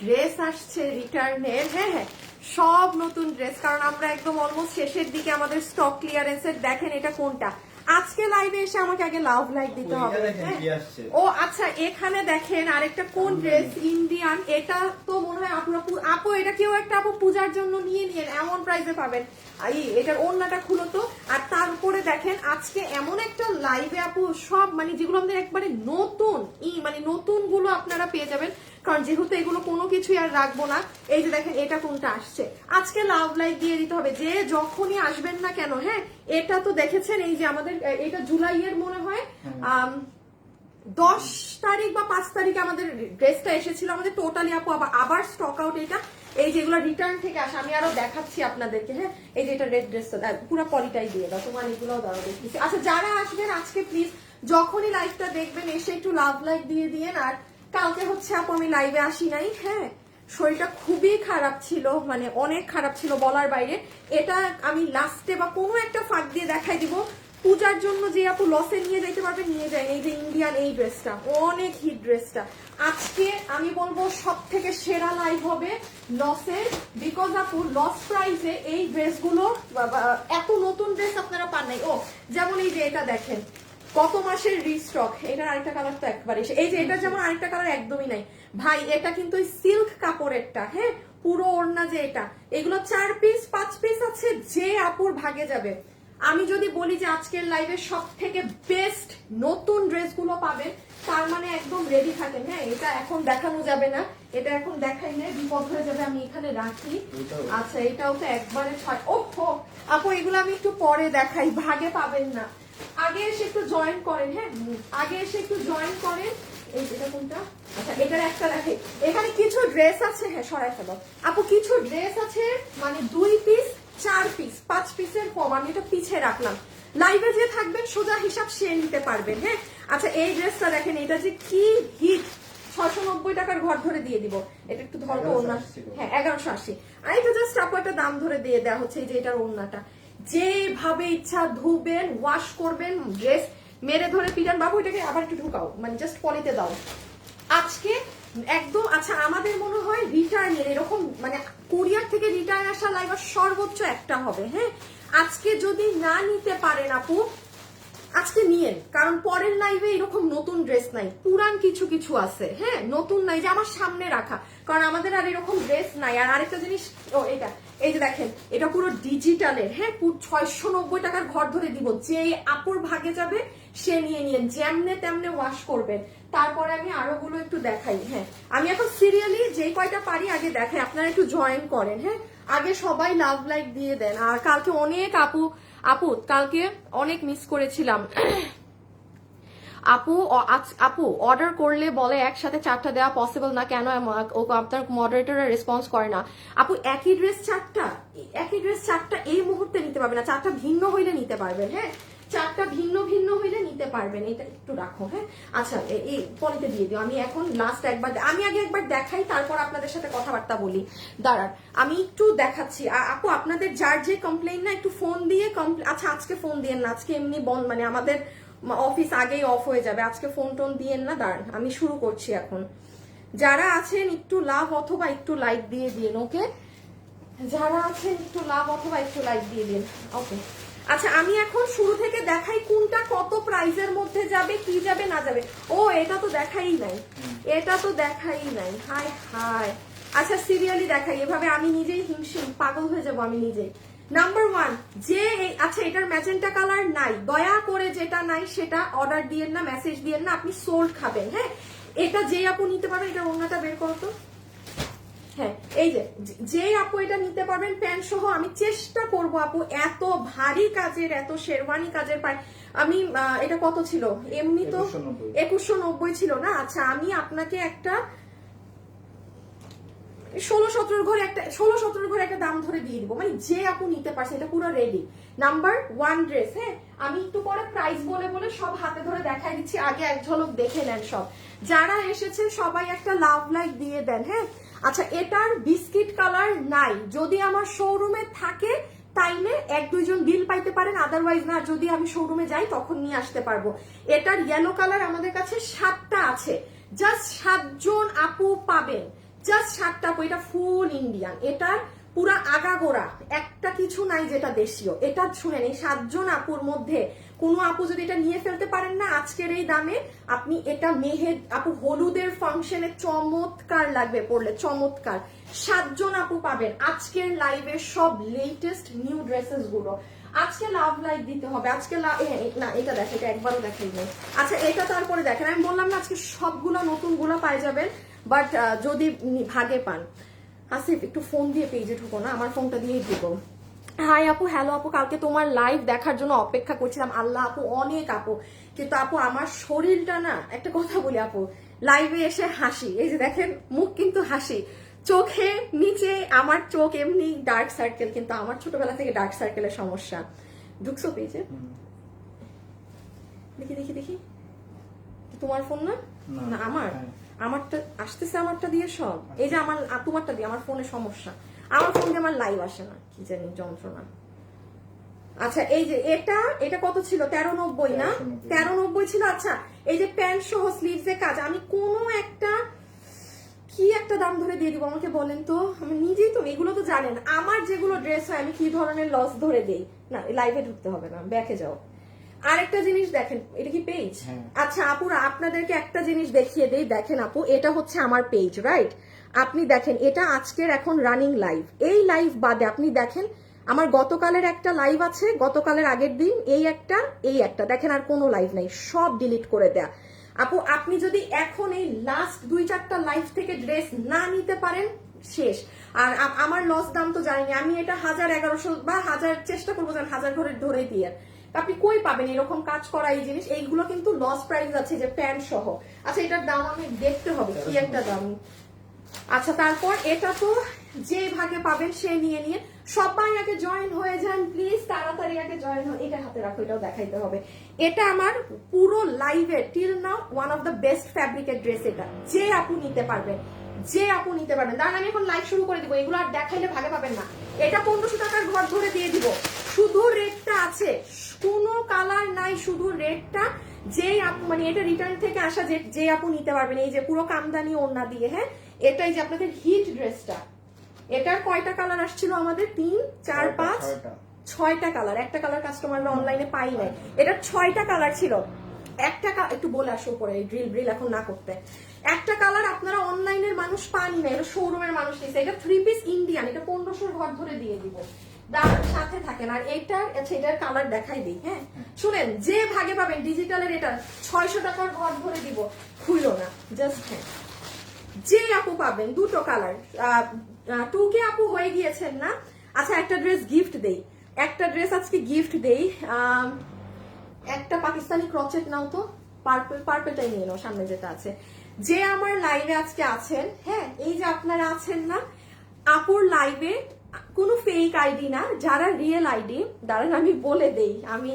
Dress আসছে রিটার্নের। হ্যাঁ হ্যাঁ, সব নতুন ড্রেস, কারণ আমরা একদম অলমোস্ট শেষের দিকে আমাদের স্টক ক্লিয়ারেন্সের। দেখেন এটা কোনটা, আজকে লাইভে এসে আমাকে আগে লাভ লাইক দিতে হবে। ও আচ্ছা, এখানে দেখেন আরেকটা কোন ড্রেস, ইন্ডিয়ান। এটা তো মনে হয় আপু এটা কেউ একটা আপু পূজার জন্য নিয়ে নিন, এমন প্রাইসে পাবেন। এটার ওড়নাটা খুলো তো। আর তার উপরে দেখেন আজকে এমন একটা লাইভে আপু সব মানে যেগুলো আমাদের একবারে নতুন মানে নতুন গুলো আপনারা পেয়ে যাবেন, কারণ যেহেতু এগুলো কোনো কিছুই আর রাখবো না। এই যে দেখেন এটা কোনটা আসছে, আজকে লাভ লাইক দিয়ে দিতে হবে যে যখনই আসবেন না কেন। হ্যাঁ, এটা তো দেখেছেন, এই যে আমাদের এটা জুলাইয়ের মনে হয় 10 তারিখ বা 5 তারিখে আমাদের ড্রেসটা এসেছিল আমাদের টোটালি আপু আবার স্টক আউট। এটা এই যেগুলো রিটার্ন থেকে আসে, আমি আরো দেখাচ্ছি আপনাদেরকে। হ্যাঁ, এই যে এটা রেড ড্রেসটা পুরো পলিটাই দিয়ে দাও, তোমার এগুলোও দাও দেখতেছি। আচ্ছা, যারা আসবেন আজকে প্লিজ যখনই লাইভটা দেখবেন এসে একটু লাভ লাইক দিয়ে দিয়েন। আর কালকে হচ্ছে আপু আমি লাইভে আসি নাই, হ্যাঁ শরীরটা খুবই খারাপ ছিল, মানে অনেক খারাপ ছিল বলার বাইরে। এটা আমি লাস্টে বা কোনো একটা ফাঁক দিয়ে দেখাই দিব। পূজার জন্য যে আপু লসে নিয়ে যাইতে পারবে নিয়ে যায়। এই যে ইন্ডিয়ান এই ড্রেসটা অনেক হিট ড্রেসটা, আজকে আমি বলবো সব থেকে সেরা লাইভ হবে লসের, বিকজ আপু লস প্রাইসে এই ড্রেসগুলো এত নতুন ড্রেস আপনারা পান নাই। ও যেমন এই যে এটা দেখেন কত মাসের রিস্টক, এটার আরেকটা কালার তো একবারে এই যে এটা যেমন আরেকটা কালার একদমই নাই ভাই, এটা কিন্তু সিল্ক কাপড়েরটা। হ্যাঁ, পুরো ওড়না যে এটা, এগুলো 4 পিস 5 পিস আছে, যে আপুর ভাগে যাবে। আমি যদি বলি যে আজকের লাইভে সব থেকে বেস্ট নতুন ড্রেসগুলো পাবেন, তার মানে একদম রেডি থাকেন। হ্যাঁ, এটা এখন দেখানো যাবে না, এটা এখন দেখাই না, বিপদ হয়ে যাবে, আমি এখানে রাখি। আচ্ছা, এটাও তো একবারে ওহো আপু, এগুলো আমি একটু পরে দেখাই, ভাগে পাবেন না। আগে এসে একটু জয়েন করেন। হ্যাঁ, আগে এসে একটু জয়েন করেন। এই যেটা কোনটা, আচ্ছা এটার একটা দেখে, এখানে কিছু ড্রেস আছে। হ্যাঁ, সরাই ফেলো আপু, কিছু ড্রেস আছে মানে 2 পিস 4 পিস 5 পিসের কম, আমি এটা পিছিয়ে রাখলাম। লাইভে যে থাকবেন সোজা হিসাব সে নিতে পারবেন। হ্যাঁ, আচ্ছা এই ড্রেসটা দেখেন, এটা যে কি হিট, 690 টাকার ঘর ধরে দিয়ে দিব। এটা একটু ধরবো ওড়না, হ্যাঁ 1180। আর এটা জাস্ট আপু একটা দাম ধরে দিয়ে দেওয়া হচ্ছে। এই যে এটার ওড়নাটা যেভাবে ইচ্ছা ধুবেন, ওয়াশ করবেন, ড্রেস মেরে ধরে পিটান। বাবু এটাকে আবার একটু ঢুকাও, মানে জাস্ট পলিতে দাও আজকে একদম। আচ্ছা, আমাদের মনে হয় রিটার্নের এরকম মানে কোরিয়ার থেকে রিটার্ন আসা লাইভ সর্বোচ্চ একটা হবে। হ্যাঁ, আজকে যদি না নিতে পারেন আপু আজকে নিয়েন, কারণ পরের লাইভে এরকম নতুন ড্রেস নাই, পুরান কিছু কিছু আছে। হ্যাঁ, নতুন নাই যে আমার সামনে রাখা, কারণ আমাদের আর এরকম ড্রেস নাই। আর আরেকটা জিনিস, ও এটা এই যে দেখেন, এটা পুরো ডিজিটালের। হ্যাঁ, 690 টাকার ঘর ধরে দিব, যে আপুর ভাগে যাবে সে নিয়ে নিয়েন, যেমনে তেমনে ওয়াশ করবেন। তারপরে আমি আরো গুলো একটু দেখাই। হ্যাঁ, আমি এখন সিরিয়ালি যেই কয়টা পারি আগে দেখাই, আপনারা একটু জয়েন করেন। হ্যাঁ, আগে সবাই লাভ লাইক দিয়ে দেন। আর কালকে অনেক আপু কালকে অনেক মিস করেছিলাম। আপু অর্ডার করলে বলে একসাথে 4টা দেওয়া পসিবল না, কেন আপনার মডারেটররা রেসপন্স করে না? আপু একই ড্রেস 4টা এই মুহূর্তে নিতে পারবে না, 4টা ভিন্ন হইলে নিতে পারবেন। হ্যাঁ, 4টা ভিন্ন ভিন্ন হইলে নিতে পারবেন। এটা একটু রাখো। হ্যাঁ, আচ্ছা এই পলিতে দিয়ে দিও। আমি এখন লাস্ট একবার, আমি আগে একবার দেখাই, তারপর আপনাদের সাথে কথাবার্তা বলি। দাঁড়ান আমি একটু দেখাচ্ছি। আপু আপনাদের যার যে কমপ্লেইন না, একটু ফোন দিয়ে আচ্ছা আজকে ফোন দিয়েন না, আজকে এমনি বন্ধ, মানে আমাদের অফিস আগেই অফ হয়ে যাবে, আজকে ফোন টোন দিয়েন না। দাঁড়ান আমি শুরু করছি এখন। যারা আছেন একটু লাভ অথবা একটু লাইক দিয়ে দিন। ওকে, যারা আছেন একটু লাভ অথবা একটু লাইক দিয়ে দিন। ওকে, আচ্ছা আমি এখন শুরু থেকে দেখাই কোনটা কত প্রাইসের মধ্যে যাবে, কি যাবে না যাবে। ও এটা তো দেখাই নাই, এটা তো দেখাই নাই। হাই হাই, আচ্ছা সিরিয়ালি দেখাই, এভাবে আমি নিজেই হিমশিম পাগল হয়ে যাব আমি নিজেই। নাম্বার 1 যে, আচ্ছা এটার ম্যাজেন্টা কালার নাই, দয়া করে যেটা নাই সেটা অর্ডার দিয়েন না, মেসেজ দিয়েন না, আপনি সোল্ড খাবেন। হ্যাঁ, এটা যে আপু নিতে পারবেন, এটা ওড়নাটা বের করো তো। হ্যাঁ, এই যে আপু এটা নিতে পারবেন প্যান্ট সহ। আমি চেষ্টা করব আপু, এত ভারী কাজের, এত শেরওয়ানি কাজের পাই আমি। এটা কত ছিল এমনি তো? 2190 ছিল না? আচ্ছা আমি আপনাকে একটা 16-17 ঘরে একটা দাম ধরে দিয়ে দিব, মানে যে আপু নিতে পারছে। এটা পুরো রেডি, নাম্বার 1 ড্রেস। হ্যাঁ, আমি একটু পরে প্রাইস বলে বলে সব হাতে ধরে দেখাই দিচ্ছি, আগে এক ঝলক দেখে নেন সব। যারা এসেছেন সবাই একটা লাভ লাইক দিয়ে দেন। হ্যাঁ, আচ্ছা এটার বিস্কিট কালার নাই, যদি আমার শোরুমে থাকে তাইলে 1-2 জন বিল পাইতে পারেন, আদারওয়াইজ না, যদি আমি শোরুমে যাই তখন নিয়ে আসতে পারবো। এটার ইয়েলো কালার আমাদের কাছে 7টা আছে, জাস্ট 7 জন আপু পাবেন, জাস্ট 7টা আপু, এটা ফুল ইন্ডিয়ান, এটার পুরা আগাগোড়া একটা কিছু নাই যেটা দেশীয়। এটা শুনেন, এই 7 জন আপুর মধ্যে কোনো আপু যদি এটা নিয়ে ফেলতে পারেন না আজকের এই দামে, আপনি এটা মেহেদ আপু হলুদের ফাংশনে চমৎকার লাগবে পরলে, চমৎকার। 7 জন আপু পাবেন আজকের লাইভে সব লেটেস্ট নিউ ড্রেসেস গুলো। আজকে লাভ লাইক দিতে হবে, আজকে না এটা দেখেন, এটা একবারও দেখাই নাই। আচ্ছা এটা তারপরে দেখেন, আমি বললাম না আজকে সবগুলো নতুন গুলো পাই যাবেন, বাট যদি ভাগে পান। আসিফ একটু ফোন দিয়ে পেজে ঢুকো না, আমার ফোনটা দিয়েই ঢুকো। হাই আপু, হ্যালো আপু, কালকে তোমার লাইভ দেখার জন্য অপেক্ষা করছিলাম। আল্লাহ আপু, অনেক আপু, কিন্তু আপু আমার শরীরটা না, একটা কথা বলি আপু, লাইভে এসে হাসি, এই যে দেখেন মুখ কিন্তু হাসি, চোখে নিচে আমার চোখ এমনি ডার্ক সার্কেল, কিন্তু আমার ছোটবেলা থেকে ডার্ক সার্কেলের সমস্যা। ঢুকছো পেজে? দেখি দেখি দেখি, তোমার ফোন না? না আমার, আমারটা আসতেছে, আমারটা দিয়ে সব, এই যে আমার তোমারটা দিয়ে আমার ফোনে সমস্যা, আমার ফোন দিয়ে আমার লাইভ আসে না, কি জানি যন্ত্রণা। আচ্ছা এই যে এটা কত ছিল? 1390 না? 1390 ছিল। আচ্ছা এই যে প্যান্ট সহ স্লিভস এর কাজ, আমি কোনো একটা কি একটা দাম ধরে দিয়ে দিব আমাকে বলেন তো, আমি নিজেই তো, এগুলো তো জানেন আমার যেগুলো ড্রেস হয় আমি কি ধরনের লস ধরে দেই। না লাইভে ঢুকতে হবে না, ব্যাকে যাও। আরেকটা জিনিস দেখেন, এটা কি পেজ? আচ্ছা আপুরা আপনাদেরকে একটা জিনিস দেখিয়ে দেই, দেখেন আপু এটা হচ্ছে আমার পেজ, রাইট? আপনি দেখেন এটা আজকের এখন রানিং লাইভ, এই লাইভ বাদে আপনি দেখেন আমার গতকালের একটা লাইভ আছে, গতকালের আগের দিন এই একটা দেখেন, আর কোনো লাইভ নাই, সব ডিলিট করে দেয়া। আপু আপনি যদি এখন এই লাস্ট 2-4টা লাইভ থেকে ড্রেস না নিতে পারেন শেষ। আর আমার লস দাম তো জানিনি, আমি এটা 1000-1100 বা 1000 চেষ্টা করবো যেন 1000 ধরে দিয়ে। আপনি কই পাবেন এরকম কাজ করা এই জিনিস? এইগুলো কিন্তু লস প্রাইস আছে, যে প্যান্ট সহ। আচ্ছা এটার দাম আমি দেখতে হবে কি একটা দাম। আচ্ছা তারপর এটা তো যে ভাগে পাবেন সে নিয়ে নিয়ে সবাই আগে জয়েন হয়ে যান প্লিজ, তাড়াতাড়ি আগে জয়েন হন। এটা হাতে রাখো, এটাও দেখাইতে হবে। এটা আমার পুরো লাইভে till now one of the best ফ্যাব্রিকের ড্রেস, এটা যে আপু নিতে পারবেন, যে আপু নিতে পারবেন। দাঁড়ান আমি এখন লাইভ শুরু করে দিব, এগুলো আর দেখাইলে ভাগে পাবেন না। এটা 1500 টাকার ঘর ধরে দিয়ে দিব, শুধু রেটটা আছে, কোনো কালার নাই, শুধু রেটটা। যে আপু মানে এটা রিটার্ন থেকে আসা, যে আপু নিতে পারবেন, এই যে পুরো কামদানি ওড়না দিয়ে, হ্যাঁ এটাই যে আপনাদের হিট ড্রেসটা। এটার কয়টা কালার আসছিল আমাদের? 3, 4, 5, 6টা কালার। একটা কালার কাস্টমাররা অনলাইনে পাই নাই, এটার 6টা কালার ছিল। একটা একটু বলে আসো উপরে, ড্রিল এখন না করতে। একটা কালার আপনারা অনলাইনের মানুষ পানি না, এটা শোরুমের মানুষ নিচ্ছে। এটা 3 পিস ইন্ডিয়ান, এটা 1500 ঘর ধরে দিয়ে দিব, সাথে থাকেন। আর এটার কালার দেখাই দিই, হ্যাঁ শুনেন, যে ভাগে পাবেন ডিজিটালের এটা 600 টাকার ঘর ধরে দিব, খুইলো না জাস্ট। হ্যাঁ যে আপু পাবেন, দুটো কালার। 2K আপু হয়ে গিয়েছেন না? আচ্ছা একটা ড্রেস গিফট দেই, একটা ড্রেস আজকে গিফট দেই। একটা পাকিস্তানি ক্রচেট নাও তো, পার্পলটাই নিয়ে নাও, সামনে যেটা আছে। যে আমার লাইভে আজকে আছেন, হ্যাঁ এই যে আপনারা আছেন না, আপুর লাইভে কোনো ফেক আইডি না, যারা রিয়েল আইডি, দাঁড়ান আমি বলে দেই, আমি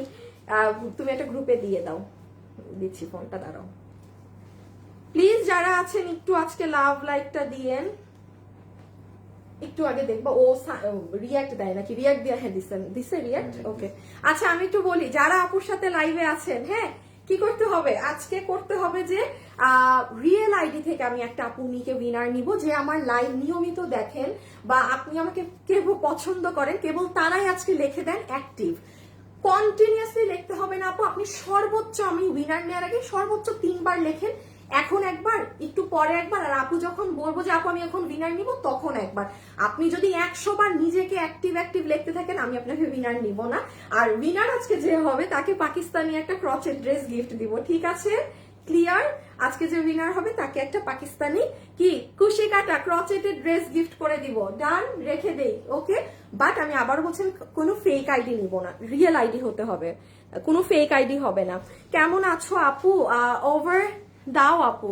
তুমি একটা গ্রুপে দিয়ে দাও, দিচ্ছি ফোনটা, দাঁড়াও প্লিজ। যারা আছেন একটু আজকে লাভ লাইকটা দিয়েন। একটু আগে দেখবো ও রিয়াক্ট দেয় নাকি, রিয়াক্ট দিয়ে, হ্যাঁ দিছে রিয়াক্ট, ওকে। আচ্ছা আমি একটু বলি, যারা আপুর সাথে লাইভে আছেন, হ্যাঁ কি করতে হবে আজকে? করতে হবে যে রিয়েল আইডি থেকে আমি একটা আপুনিকে উইনার নিব, যে আমার লাইভ নিয়মিত দেখেন বা আপনি আমাকে কেবল পছন্দ করেন, কেবল তারাই আজকে লিখে দেন অ্যাক্টিভ। কন্টিনিউয়াসলি লিখতে হবে না আপু, আপনি সর্বোচ্চ, আমি উইনার নেওয়ার আগে সর্বোচ্চ 3 বার লেখেন, এখন একবার, একটু পরে একবার, আর আপু যখন বলবো যে আপু আমি এখন উইনার নিব তখন একবার। আপনি যদি 100 বার নিজেকে অ্যাক্টিভ লিখতে থাকেন, আমি আপনাকে উইনার নিব না। আর উইনার আজকে যে হবে তাকে পাকিস্তানি একটা ক্রচেট ড্রেস গিফট দিব, ঠিক আছে? ক্লিয়ার? আজকে যে উইনার হবে তাকে একটা পাকিস্তানি কি কুশি কাটা ক্রচেটের ড্রেস গিফট করে দিব, ডান, রেখে দেই, ওকে। বাট আমি আবার বলছেন কোনো ফেক আইডি নিব না, রিয়েল আইডি হতে হবে, কোনো ফেক আইডি হবে না। কেমন আছো আপু? ওভার দাও আপু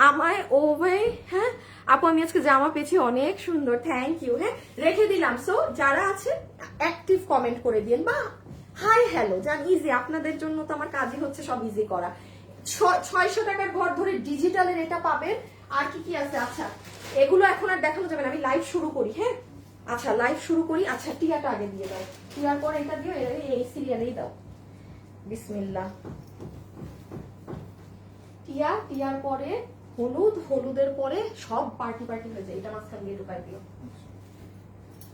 আমায়, ওভার। হ্যাঁ আপু আমি আজকে জামা পেয়েছি, অনেক সুন্দর, থ্যাংক ইউ। হ্যাঁ রেখে দিলাম। সো যারা আছে অ্যাক্টিভ কমেন্ট করে দিন বা হাই হ্যালো জান, ইজি, আপনাদের জন্য তো আমার কাজই হচ্ছে সব ইজি করা। 600 টাকার ঘর ধরে ডিজিটালের এটা পাবেন। আর কি কি আছে? আচ্ছা এগুলো এখন আর দেখানো যাবে না, আমি লাইভ শুরু করি, হ্যাঁ আচ্ছা লাইভ শুরু করি। আচ্ছা টিয়াটা আগে দিয়ে দাও, টিয়ার পর এটা দিও, এই সিরিয়ালেই দাও, বিসমিল্লাহ। টিয়ার পরে হলুদ, হলুদের পরে সব পার্টি পার্টি হয়ে যায়, এটা মাঝখান দিয়ে ঢুকাই দিও।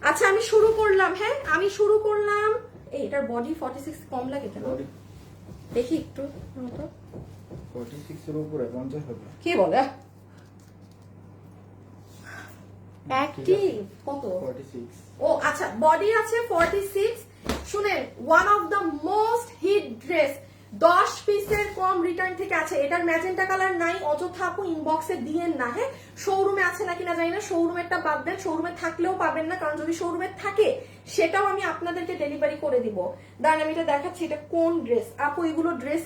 আচ্ছা আমি শুরু করলাম, হ্যাঁ আমি শুরু করলাম। এই এটার বডি 46 কম লাগে কেন দেখি একটু, 46 এর উপরে 50 হবে কি বলে অ্যাক্টিভ কত 46। ও আচ্ছা বডি আছে 46। শুনেন, one of the most hit dress, 10 পিসের কম রিটার্ন থেকে আছে। এটার ম্যাজেন্টা কালার নাই, অযথা আপু ইনবক্সে দিয়েন না। হ্যাঁ শোরুমে আছে নাকি না জানি না, শোরুমেরটা বাদ দেন, শোরুমে থাকলেও পাবেন না, কারণ যদি শোরুমে থাকে সেটাও আমি আপনাদেরকে ডেলিভারি করে দিব। দাঁড়ান আমি এটা দেখাচ্ছি, এটা কোন ড্রেস আপু। এগুলো ড্রেস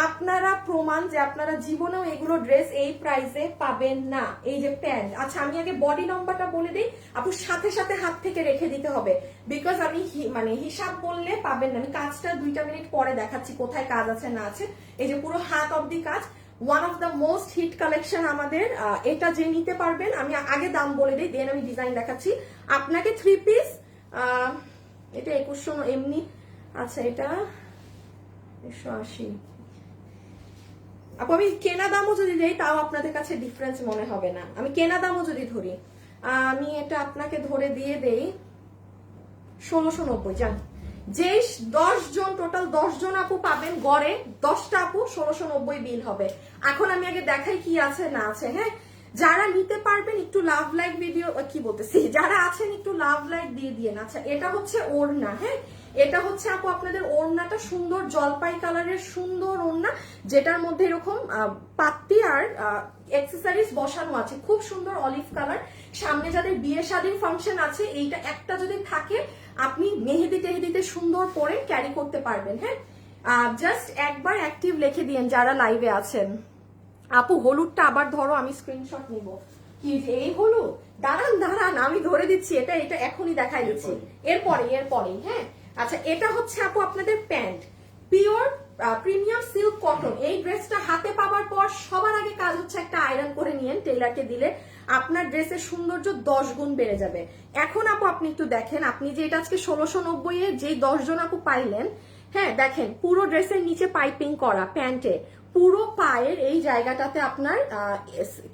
আপনারা প্রমাণ যে আপনারা জীবনেও এগুলো ড্রেস এই প্রাইসে পাবেন না। এই যে প্যান্ট, আচ্ছা আমি আগে বডি নাম্বারটা বলে দিই আপু, সাথে সাথে হাত থেকে রেখে দিতে হবে, বিকজ আমি মানে হিসাব বললে পাবেন না। আমি কাজটা 2 মিনিট পরে দেখাচ্ছি কোথায় কাজ আছে না আছে। এই যে পুরো হাত অব্দি কাজ, one of the most hit collection আমাদের। এটা যে নিতে পারবেন, আমি আগে দাম বলে দিই, দেন আমি ডিজাইন দেখাচ্ছি আপনাকে। 3 পিস, এটা 2100 এমনি। আচ্ছা এটা 180 আপু। আমি কেনা দামও যদি দেই তাও আপনাদের কাছে ডিফারেন্স মনে হবে না। আমি কেনা দামও যদি ধরি, আমি এটা আপনাকে ধরে দিয়ে দেই 1690। জান যে 10 জন, টোটাল 10 জন আপু পাবেন, গড়ে 10টা আপু 1690 বিল হবে। এখন আমি আগে দেখাই কি আছে না আছে। হ্যাঁ যারা নিতে পারবেন একটু লাভ লাইক ভিডিও, কি বলতেছি, যারা আছেন একটু লাভ লাইক দিয়ে দিয়ে। আচ্ছা এটা হচ্ছে ওড়না। হ্যাঁ এটা হচ্ছে আপু আপনাদের ওড়নাটা, সুন্দর জলপাই কালারের সুন্দর ওড়না, যেটার মধ্যে এরকম পাত্তি আর অ্যাকসেসরিজ বসানো আছে, খুব সুন্দর অলিভ কালার। সামনে যাদের বিয়ে শাদীর ফাংশন আছে, এইটা একটা যদি থাকে আপনি মেহেদি টেহেদিতে সুন্দর পরে ক্যারি করতে পারবেন। হ্যাঁ জাস্ট একবার অ্যাক্টিভ লিখে দিয়েন যারা লাইভে আছেন। আপু হলুদটা আবার ধরো, আমি স্ক্রিনশট নিব। কি যে এই হলুদ, দাঁড়ান দাঁড়ান আমি ধরে দিচ্ছি, এটা এটা এখনই দেখাই দিচ্ছি, এরপরেই। হ্যাঁ আচ্ছা এটা হচ্ছে আপু আপনাদের pant, pure premium silk cotton. এই ড্রেসটা হাতে পাওয়ার পর সবার আগে কাজ হচ্ছে একটা আয়রন করে নিয়েন, টেইলারকে দিলে আপনার ড্রেসের সৌন্দর্য 10 গুণ বেড়ে যাবে। এখন আপু আপনি একটু দেখেন, আপনি যে এটা আজকে 1690 এ যে 10 জন আপু পাইলেন, হ্যাঁ দেখেন পুরো ড্রেসের নিচে পাইপিং করা, প্যান্টে পুরো পায়ের এই জায়গাটাতে আপনার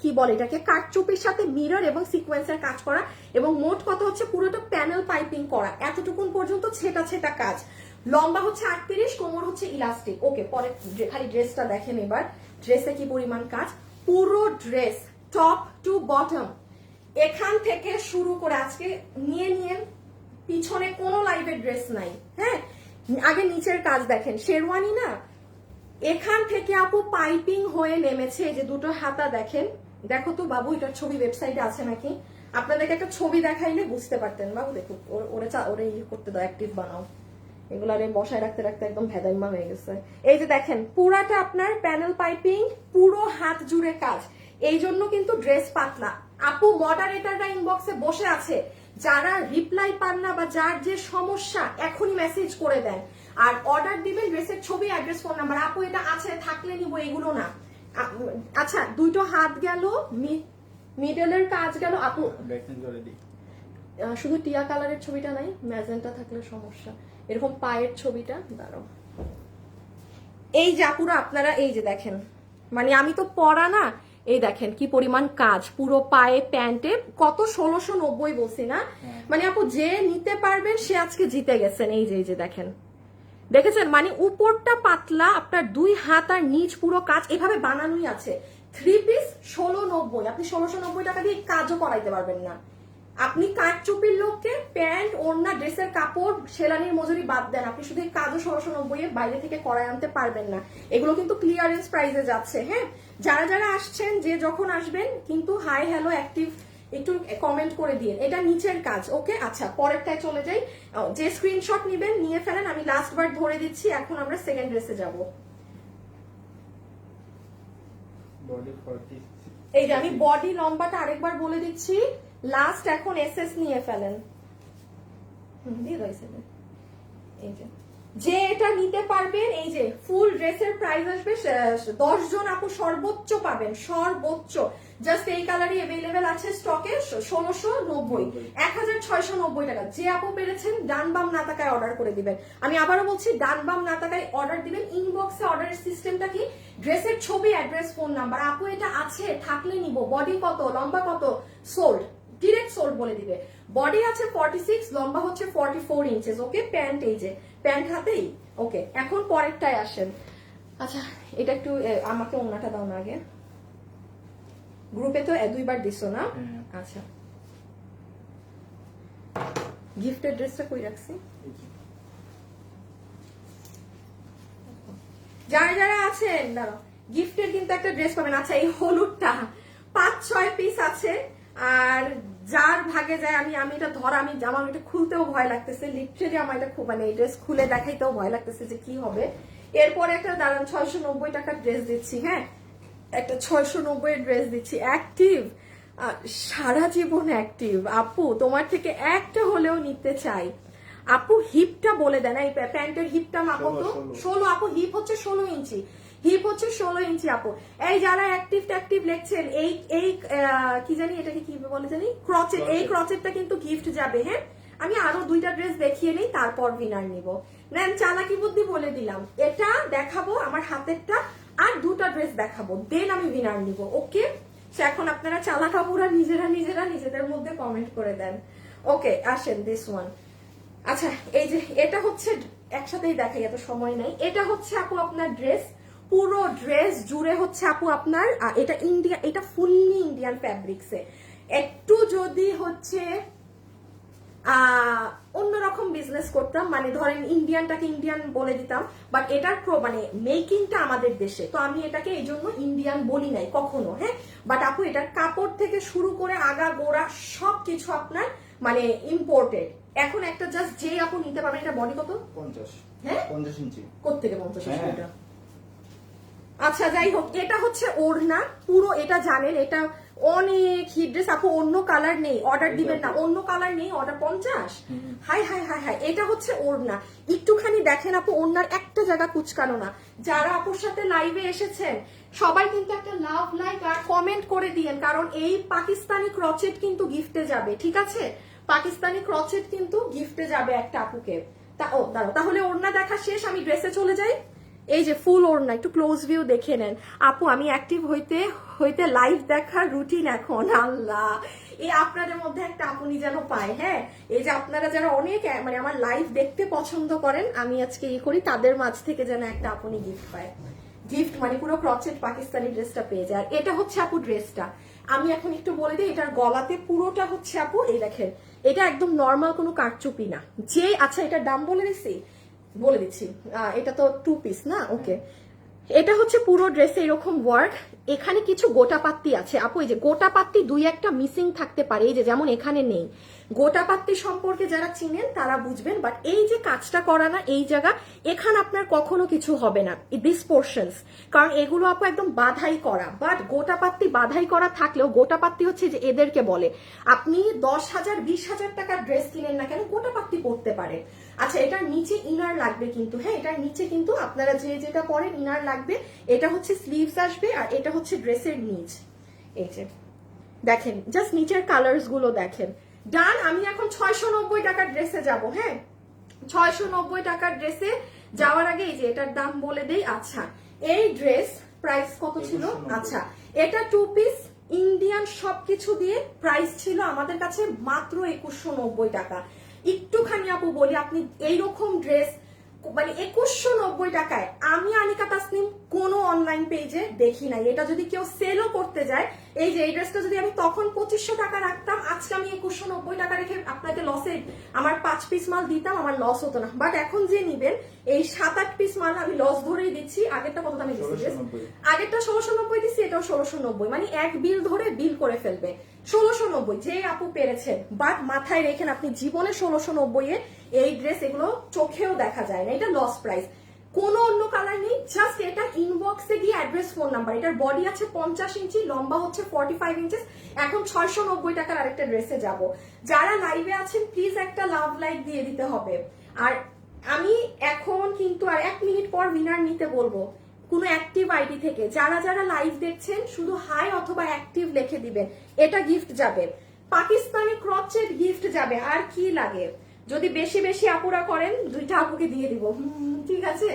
কি বলে এটাকে, কাটচুপির সাথে মিরর এবং সিকোয়েন্সের কাজ করা, এবং মোট কথা হচ্ছে পুরোটা প্যানেল পাইপিং করা, এতটুকুন পর্যন্ত ছেটা ছেটা কাজ। লম্বা হচ্ছে 38, কোমর হচ্ছে ইলাস্টিক। ওকে পরে খালি ড্রেসটা দেখেন এবার, ড্রেসে কি পরিমাণ কাজ। পুরো ড্রেস টপ টু বটম, এখান থেকে শুরু করে আজকে নিয়ে নিয়ে পিছনে কোনো লাইভের ড্রেস নাই। হ্যাঁ আগে নিচের কাজ দেখেন, শেরওয়ানি না, এখান থেকে আপু পাইপিং হয়ে নেমেছে। যে দুটো হাতা দেখেন, দেখো তো বাবু এটার ছবি ওয়েবসাইটে আছে নাকি, আপনাদেরকে একটা ছবি দেখাইলে বুঝতে পারতেন। বাবু দেখুন ওরে ইয়ে করতে দাও, অ্যাক্টিভ বানাও, এগুলার বসায় রাখতে রাখতে একদম ভেদাইমা হয়ে গেছে। এই যে দেখেন পুরাটা আপনার প্যানেল পাইপিং, পুরো হাত জুড়ে কাজ, এই জন্য কিন্তু ড্রেস পাতলা। আপু মডারেটররা ইনবক্সে বসে আছে, যারা রিপ্লাই পান না বা যার যে সমস্যা এখনই মেসেজ করে দেন, আর অর্ডার দিবেন ড্রেসের ছবি, অ্যাড্রেস, ফোন নাম্বার। আপু এটা আছে থাকলে নিব, এগুলো না। আচ্ছা দুটো হাত গেল, মিডলের কাজ গেল। আপু শুধু টিয়া কালারের ছবিটা নাই, ম্যাজেন্টা থাকলে সমস্যা। এরকম পায়ের ছবিটা দাঁড়াও, এই যে আপুরা আপনারা এই যে দেখেন, মানে আমি তো পরা না, এই দেখেন কি পরিমাণ কাজ পুরো পায়ে প্যান্টে, কত 1690 বলছি না। মানে আপু যে নিতে পারবেন সে আজকে জিতে গেছেন। এই যে দেখেন, দেখেছেন, মানে উপরটা পাতলা, আপনার 2 হাত আর নিচ পুরো কাজ এভাবে বানানোই আছে। 3 পিস 1690, আপনি 1690 টাকা দিয়ে কাজও করাইতে পারবেন না। আপনি কাঠচুপির লোককে প্যান্ট, ওড়না, ড্রেসের কাপড়, সেলানির মজুরি বাদ দেন, আপনি শুধু কাজও 1690 এর বাইরে থেকে করায় আনতে পারবেন না। এগুলো কিন্তু ক্লিয়ারেন্স প্রাইসে যাচ্ছে। হ্যাঁ যারা যারা আসছেন, যে যখন আসবেন কিন্তু হাই হ্যালো অ্যাক্টিভ একটু কমেন্ট করে দিন। এটা নিচের কাজ। ওকে আচ্ছা পরেরটায় চলে যাই। যে স্ক্রিনশট নিবেন নিয়ে ফেলেন, আমি লাস্ট বার ধরে দিচ্ছি। এখন আমরা সেকেন্ড ড্রেসে যাব। এই যে আমি বডি লম্বাটা আরেকবার বলে দিচ্ছি, লাস্ট এখন এসএস নিয়ে ফেলেন। দিয়ে রয়েছে এই যে এটা নিতে পারবেন, এই যে ফুল ড্রেসের প্রাইস আসবে 10 জন আপু সর্বোচ্চ পাবেন, সর্বোচ্চ জাস্ট এই কালারই অ্যাভেলেবেল আছে স্টকে 1690, 1690 টাকা। যে আপু পেরেছেন ডান বাম না তাকায় অর্ডার করে দিবেন। আমি আবারও বলছি, ডান বাম না তাকায় অর্ডার দিবেন। ইনবক্সে অর্ডারের সিস্টেমটা কি, ড্রেসের ছবি, অ্যাড্রেস, ফোন নাম্বার, আপু এটা আছে থাকলে নিব, বডি কত, লম্বা কত, সোল্ড, ডিরেক্ট সোল্ড বলে দিবে। বডি আছে 46, লম্বা হচ্ছে 44 ইঞ্চেস। ওকে, প্যান্ট এই যে প্যান্ট হাতেই। ওকে, এখন পরেরটায় আসেন। আচ্ছা, এটা একটু আমাকে ওনাটা দাও না আগে। গ্রুপে তো 2বার দিছো না? আচ্ছা, গিফটের ড্রেসটা কই রাখছি? যারা যারা আছেন দাঁড়াও, গিফটের কিন্তু একটা ড্রেস পাবেন। আচ্ছা, এই হলুদটা 5-6 পিস আছে, আর যার ভাগে যায়, আমি এটা ধর, আমার এটা খুলতেও ভয় লাগতেছে, লিটারেলি আমার এটা খুব, মানে এই ড্রেস খুলে দেখাইতেও ভয় লাগতেছে যে কি হবে। এরপরে একটা দাঁড়ান 690 টাকার ড্রেস দিচ্ছি। হ্যাঁ, একটা 690 এর ড্রেস দিচ্ছি, অ্যাক্টিভ, সারা জীবন অ্যাক্টিভ। আপু তোমার থেকে একটা হলেও নিতে চাই। আপু হিপটা বলে দেন, এই প্যান্টের হিপটা মাপো তো। 16 আপু, হিপ হচ্ছে 16 ইঞ্চি, হিপ হচ্ছে 16 ইঞ্চি আপু। এই যারা অ্যাক্টিভ লেখছেন, এই কি জানি এটাকে কি বলে জানি, ক্রচেট, এই ক্রচেটটা কিন্তু গিফট যাবে। হ্যাঁ, আমি আরো 2টা ড্রেস দেখিয়ে নিই, তারপর উইনার নিব। নেন, চালাকি বুদ্ধি বলে দিলাম, এটা দেখাবো আমার হাতেরটা, আর 2টা ড্রেস দেখাবো, দেন আমি উইনার নিব। ওকে, এখন আপনারা চালাকাপুরা নিজেরা নিজেদের মধ্যে কমেন্ট করে দেন। ওকে, আসেন দিস ওয়ান। আচ্ছা, এই যে এটা হচ্ছে, একসাথেই দেখাই, এত সময় নাই। এটা হচ্ছে আপু আপনার ড্রেস, পুরো ড্রেস জুড়ে হচ্ছে আপু আপনার, এটা ইন্ডিয়া, এটা ফুললি ইন্ডিয়ান ফ্যাব্রিক্সে। একটু যদি হচ্ছে অন্যরকম বিজনেস করতাম, মানে ধরেন ইন্ডিয়ানটাকে ইন্ডিয়ান বলে দিতাম, বাট এটার মানে মেকিংটা আমাদের দেশে, তো আমি এটাকে এই জন্য ইন্ডিয়ান বলি নাই কখনো। হ্যাঁ, বাট আপু এটার কাপড় থেকে শুরু করে আগা গোড়া সবকিছু আপনার মানে ইম্পোর্টেড। এখন একটা জাস্ট যে আপু নিতে পারবেন। এটা বডি কত? 50। হ্যাঁ, 50 ইঞ্চি। কোত্থেকে 50 ইঞ্চি এটা? আচ্ছা, যাই হোক, এটা হচ্ছে ওড়না পুরো, এটা জানেন এটা অনেক হিট ড্রেস। আপু অন্য কালার নেই, অর্ডার দিবেন না, অন্য কালার নেই, order 50। High high high high, এটা হচ্ছে ওড়না। একটুখানি দেখেন আপু, ওড়নার একটা জায়গা কুচকানো না। যারা আপুর সাথে লাইভে এসেছেন সবাই কিন্তু একটা লাভ লাইক আর কমেন্ট করে দিয়েন, কারণ এই পাকিস্তানি ক্রচেট কিন্তু গিফটে যাবে। ঠিক আছে, পাকিস্তানি ক্রচেট কিন্তু গিফটে যাবে একটা আপুকে। দাঁড়াও, তাহলে ওড়না দেখা শেষ, আমি ড্রেসে চলে যাই। এই যে ফুল ওড়না, একটু ক্লোজ ভিউ দেখে নেন। আপু আমি অ্যাক্টিভ হইতে লাইভ দেখার রুটিন এখন। আল্লাহ, এই আপনাদের মধ্যে একটা আপনি যেন পায়। হ্যাঁ, এই যে আপনারা যারা অনেক মানে আমার লাইভ দেখতে পছন্দ করেন, আমি আজকে করি, তাদের মাঝ থেকে যেন একটা আপনি গিফট পায়। গিফট মানে পুরো ক্রচেট পাকিস্তানি ড্রেসটা পেয়ে যায়। আর এটা হচ্ছে আপু ড্রেসটা, আমি এখন একটু বলে দিই, এটার গলাতে পুরোটা হচ্ছে আপু, এই দেখেন, এটা একদম নর্মাল কোনো কারচুপি না। যে আচ্ছা, এটার দাম বলে দিচ্ছি, এটা তো 2 পিস না? ওকে, এটা হচ্ছে পুরো ড্রেসে এরকম ওয়ার্ক। এখানে কিছু গোটাপাত্তি আছে আপু, এই যে গোটাপাত্তি 2-1টা মিসিং থাকতে পারে, এই যে যেমন এখানে নেই। গোটাপাত্তি সম্পর্কে যারা চিনেন তারা বুঝবেন, বাট এই যে কাজটা করা না, এই জায়গা, এখানে আপনার কখনো কিছু হবে না, দিস পোর্শনস, কারণ এগুলো আপু একদম বাধাই করা। বাট গোটাপাত্তি বাধাই করা থাকলেও, গোটাপাত্তি হচ্ছে যে এদেরকে বলে, আপনি 10,000 20,000 টাকার ড্রেস কিনেন না কেন, গোটাপাত্তি পরতে পারে। আচ্ছা, এটার নিচে ইনার লাগবে কিন্তু। হ্যাঁ, এটার নিচে কিন্তু আপনারা যেটা পরেন ইনার লাগবে। এটা হচ্ছে স্লিভস আসবে, আর এটা হচ্ছে ড্রেসের নিচ। এই যে দেখেন, জাস্ট নিচের কালার্স গুলো দেখেন। ডান, আমি এখন 690 টাকার ড্রেসে যাব। হ্যাঁ, 690 টাকার ড্রেসে যাওয়ার আগে এই যে এটার দাম বলে দেই। আচ্ছা, এই ড্রেস প্রাইস কত ছিল? আচ্ছা, এটা 2 পিস ইন্ডিয়ান সবকিছু দিয়ে প্রাইস ছিল আমাদের কাছে মাত্র 2190 টাকা। একটুখানি আপু বলি, আপনি এইরকম ড্রেস মানে 2190 টাকায় আমি আনিকা তাসনিম কোনো অনলাইন পেজে দেখি নাই। এটা যদি কেউ সেলও করতে যায়, এই যে এই ড্রেসটা যদি আমি তখন 2500 টাকা রাখতাম, আজকে আমি 2190 টাকা রেখে আপনাকে লসে আমার 5 পিস মাল দিতাম, আমার লস হতো না। বাট এখন যে নিবেন এই 7-8 পিস মাল আমি লস ধরেই দিচ্ছি। আগেরটা কত দামে দিচ্ছি? আগেরটা 1690 দিচ্ছি, এটাও 1690, মানে এক বিল ধরে বিল করে ফেলবে। 1690 যে আপু পেরেছেন, বাট মাথায় রেখেন আপনি জীবনে 1690 এ এই ড্রেস এগুলো চোখেও দেখা যায় না, এটা লস প্রাইস। কোনো অন্য কালার নেই, জাস্ট এটা ইনবক্সে গিয়ে অ্যাড্রেস, ফোন নাম্বার। এটার বডি আছে 50 ইঞ্চি, লম্বা হচ্ছে 45 ইঞ্চেস। এখন 690 টাকার আরেকটা ড্রেসে যাব। যারা লাইভে আছেন প্লিজ একটা লাভ লাইক দিয়ে দিতে হবে। আর আমি এখন কিন্তু আর 1 মিনিট পর উইনার নিতে বলবো। কোনো অ্যাক্টিভ আইডি থেকে। যারা যারা লাইভ দেখছেন শুধু হাই অথবা অ্যাক্টিভ লিখে দিবেন, এটা গিফট যাবে। পাকিস্তানি ক্রচেট গিফট যাবে। আর কি লাগে? যদি বেশি বেশি আপুরা করেন 2টা আপুকে দিয়ে দিব, ঠিক আছে?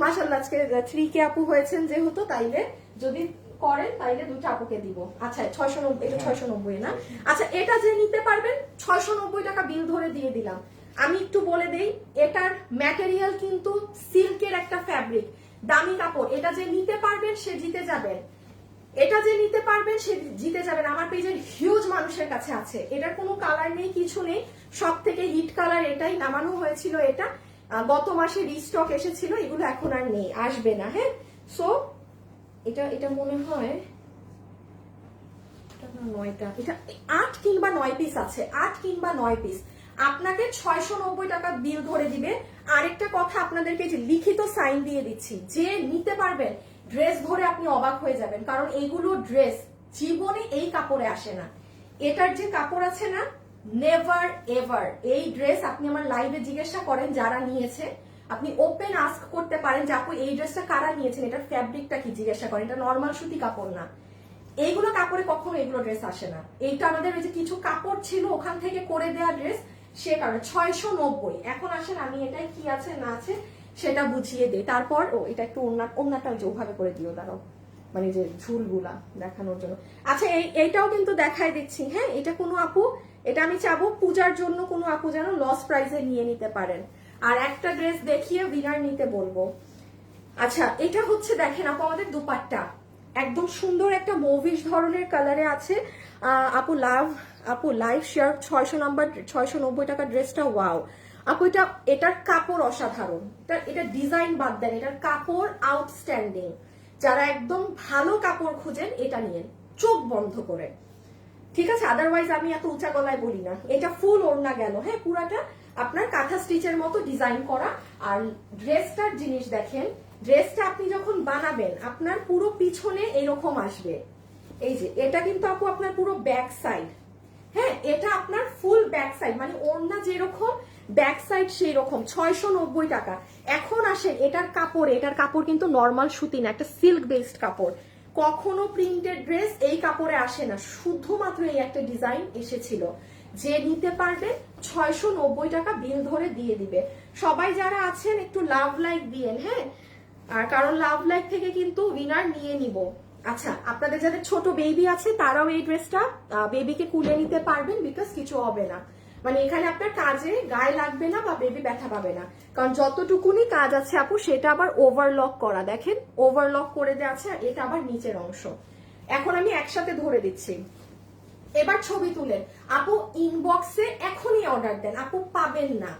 মাশাআল্লাহ আজকে 3K আপু হয়েছেন যেহেতু, তাইলে যদি করেন তাইলে 2টা আপুকে দিব। আচ্ছা 690, এটা 690 না? আচ্ছা এটা যে নিতে পারবেন 690 টাকা বিল ধরে দিয়ে দিলাম। আমি একটু বলে দেই, এটার ম্যাটেরিয়াল কিন্তু সিল্কের একটা ফ্যাব্রিক, দামি কাপড়। এটা যে নিতে পারবেন সে জিতে যাবেন, এটা যে নিতে পারবেন সে জিতে যাবেন। আমার পেজের হিউজ মানুষের কাছে আছে। এটার কোনো কালার নেই, কিছু নেই, সব থেকে হিট কালার এটাই। নামানো হয়েছিল এটা, গত মাসে রিস্টক এসেছিল, এগুলো এখন আর নেই, আসবে না। হ্যাঁ, সো এটা মনে হয় 9টা, এটা 8 কিংবা 9 পিস আছে, 8 কিংবা 9 পিস। আপনাকে 690 টাকা বিল ধরে দিবে। আরেকটা কথা আপনাদেরকে যে লিখিত সাইন দিয়ে দিচ্ছি, যে নিতে পারবেন ড্রেস ধরে আপনি অবাক হয়ে যাবেন, কারণ এইগুলো ড্রেস জীবনে এই কাপড়ে আসে না। এটার যে কাপড় আছে না, নেভার এভার। এই ড্রেস আপনি আমার লাইভে জিজ্ঞাসা করেন যারা নিয়েছে, আপনি ওপেন আস্ক করতে পারেন যে আপু এই ড্রেসটা কারা নিয়েছেন, এটার ফ্যাব্রিকটা কি, জিজ্ঞাসা করেন। এটা নর্মাল সুতি কাপড় না, এইগুলো কাপড়ে কখনো এগুলো ড্রেস আসে না। এইটা আমাদের ওই যে কিছু কাপড় ছিল ওখান থেকে করে দেওয়া ড্রেস, সে কারণে 690। এখন আসেন আমি এটাই কি আছে না আছে সেটা বুঝিয়ে দিই। তারপর এটা একটু ওড়নাটা যে ওভাবে করে দিও, দাঁড়াও, মানে যে ঝুলগুলা দেখানোর জন্য। আচ্ছা এইটাও কিন্তু দেখাই দিচ্ছি। হ্যাঁ, এটা কোনো আপু, এটা আমি চাবো পূজার জন্য কোনো আপু যেন লস প্রাইসে নিয়ে নিতে পারেন। আর একটা ড্রেস দেখিয়ে উইনার নিতে বলবো। আচ্ছা এটা হচ্ছে দেখেন আপু, আমাদের দুপাট্টা একদম সুন্দর একটা মুভিশ ধরনের কালারে আছে। আপু লাইভ শেয়ার 690 টাকা ড্রেসটা, ওয়াও আপু। এটার কাপড় অসাধারণ, এটা ডিজাইন বাদ দেন, এটার কাপড় আউটস্ট্যান্ডিং। যারা একদম ভালো কাপড় খুঁজেন এটা নিয়ে চোখ বন্ধ করে, ঠিক আছে? আদারওয়াইজ আমি এত উঁচা গলায় বলি না। এটা ফুল ওড়না গেল, হ্যাঁ, পুরাটা আপনার কাঁথা স্টিচের মতো ডিজাইন করা। আর ড্রেসটার জিনিস দেখেন, ড্রেসটা আপনি যখন বানাবেন আপনার পুরো পিছনে এরকম আসবে। এই যে এটা কিন্তু আপু আপনার পুরো ব্যাক সাইড, হ্যাঁ, এটা আপনার ফুল ব্যাক সাইড, মানে ওড়না যেরকম ব্যাক সাইড সেই রকম। 690 টাকা। এখন আসেন এটার কাপড় কিন্তু নর্মাল সুতি না, একটা সিল্ক বেসড কাপড়। কখনো প্রিন্টেড ড্রেস এই কাপড়ে আসে না, শুধুমাত্র এই একটা ডিজাইন এসেছিল। যে নিতে পারবে 690 টাকা বিল ধরে দিয়ে দিবে। সবাই যারা আছেন একটু লাভ লাইক দিয়েন, হ্যাঁ, আর কারণ লাভ লাইক থেকে কিন্তু উইনার নিয়ে নিব। আচ্ছা আপনাদের যাদের ছোট বেবি আছে তারাও এই ড্রেসটা বেবিকে কুলে নিতে পারবেন, বিকজ কিছু হবে না, মানে এখানে আপনার কাজে গায়ে লাগবে না বা বেবি ব্যথা পাবে না। কারণ যতটুকুনি কাজ আছে আপু সেটা আবার ওভারলক করা, দেখেন ওভারলক করে দেওয়া আছে, আর এটা আবার নিচের অংশ। এখন আমি একসাথে ধরে দিচ্ছি, এবার ছবি তুলেন আপু, ইনবক্সে এখনই অর্ডার দেন, আপু পাবেন না।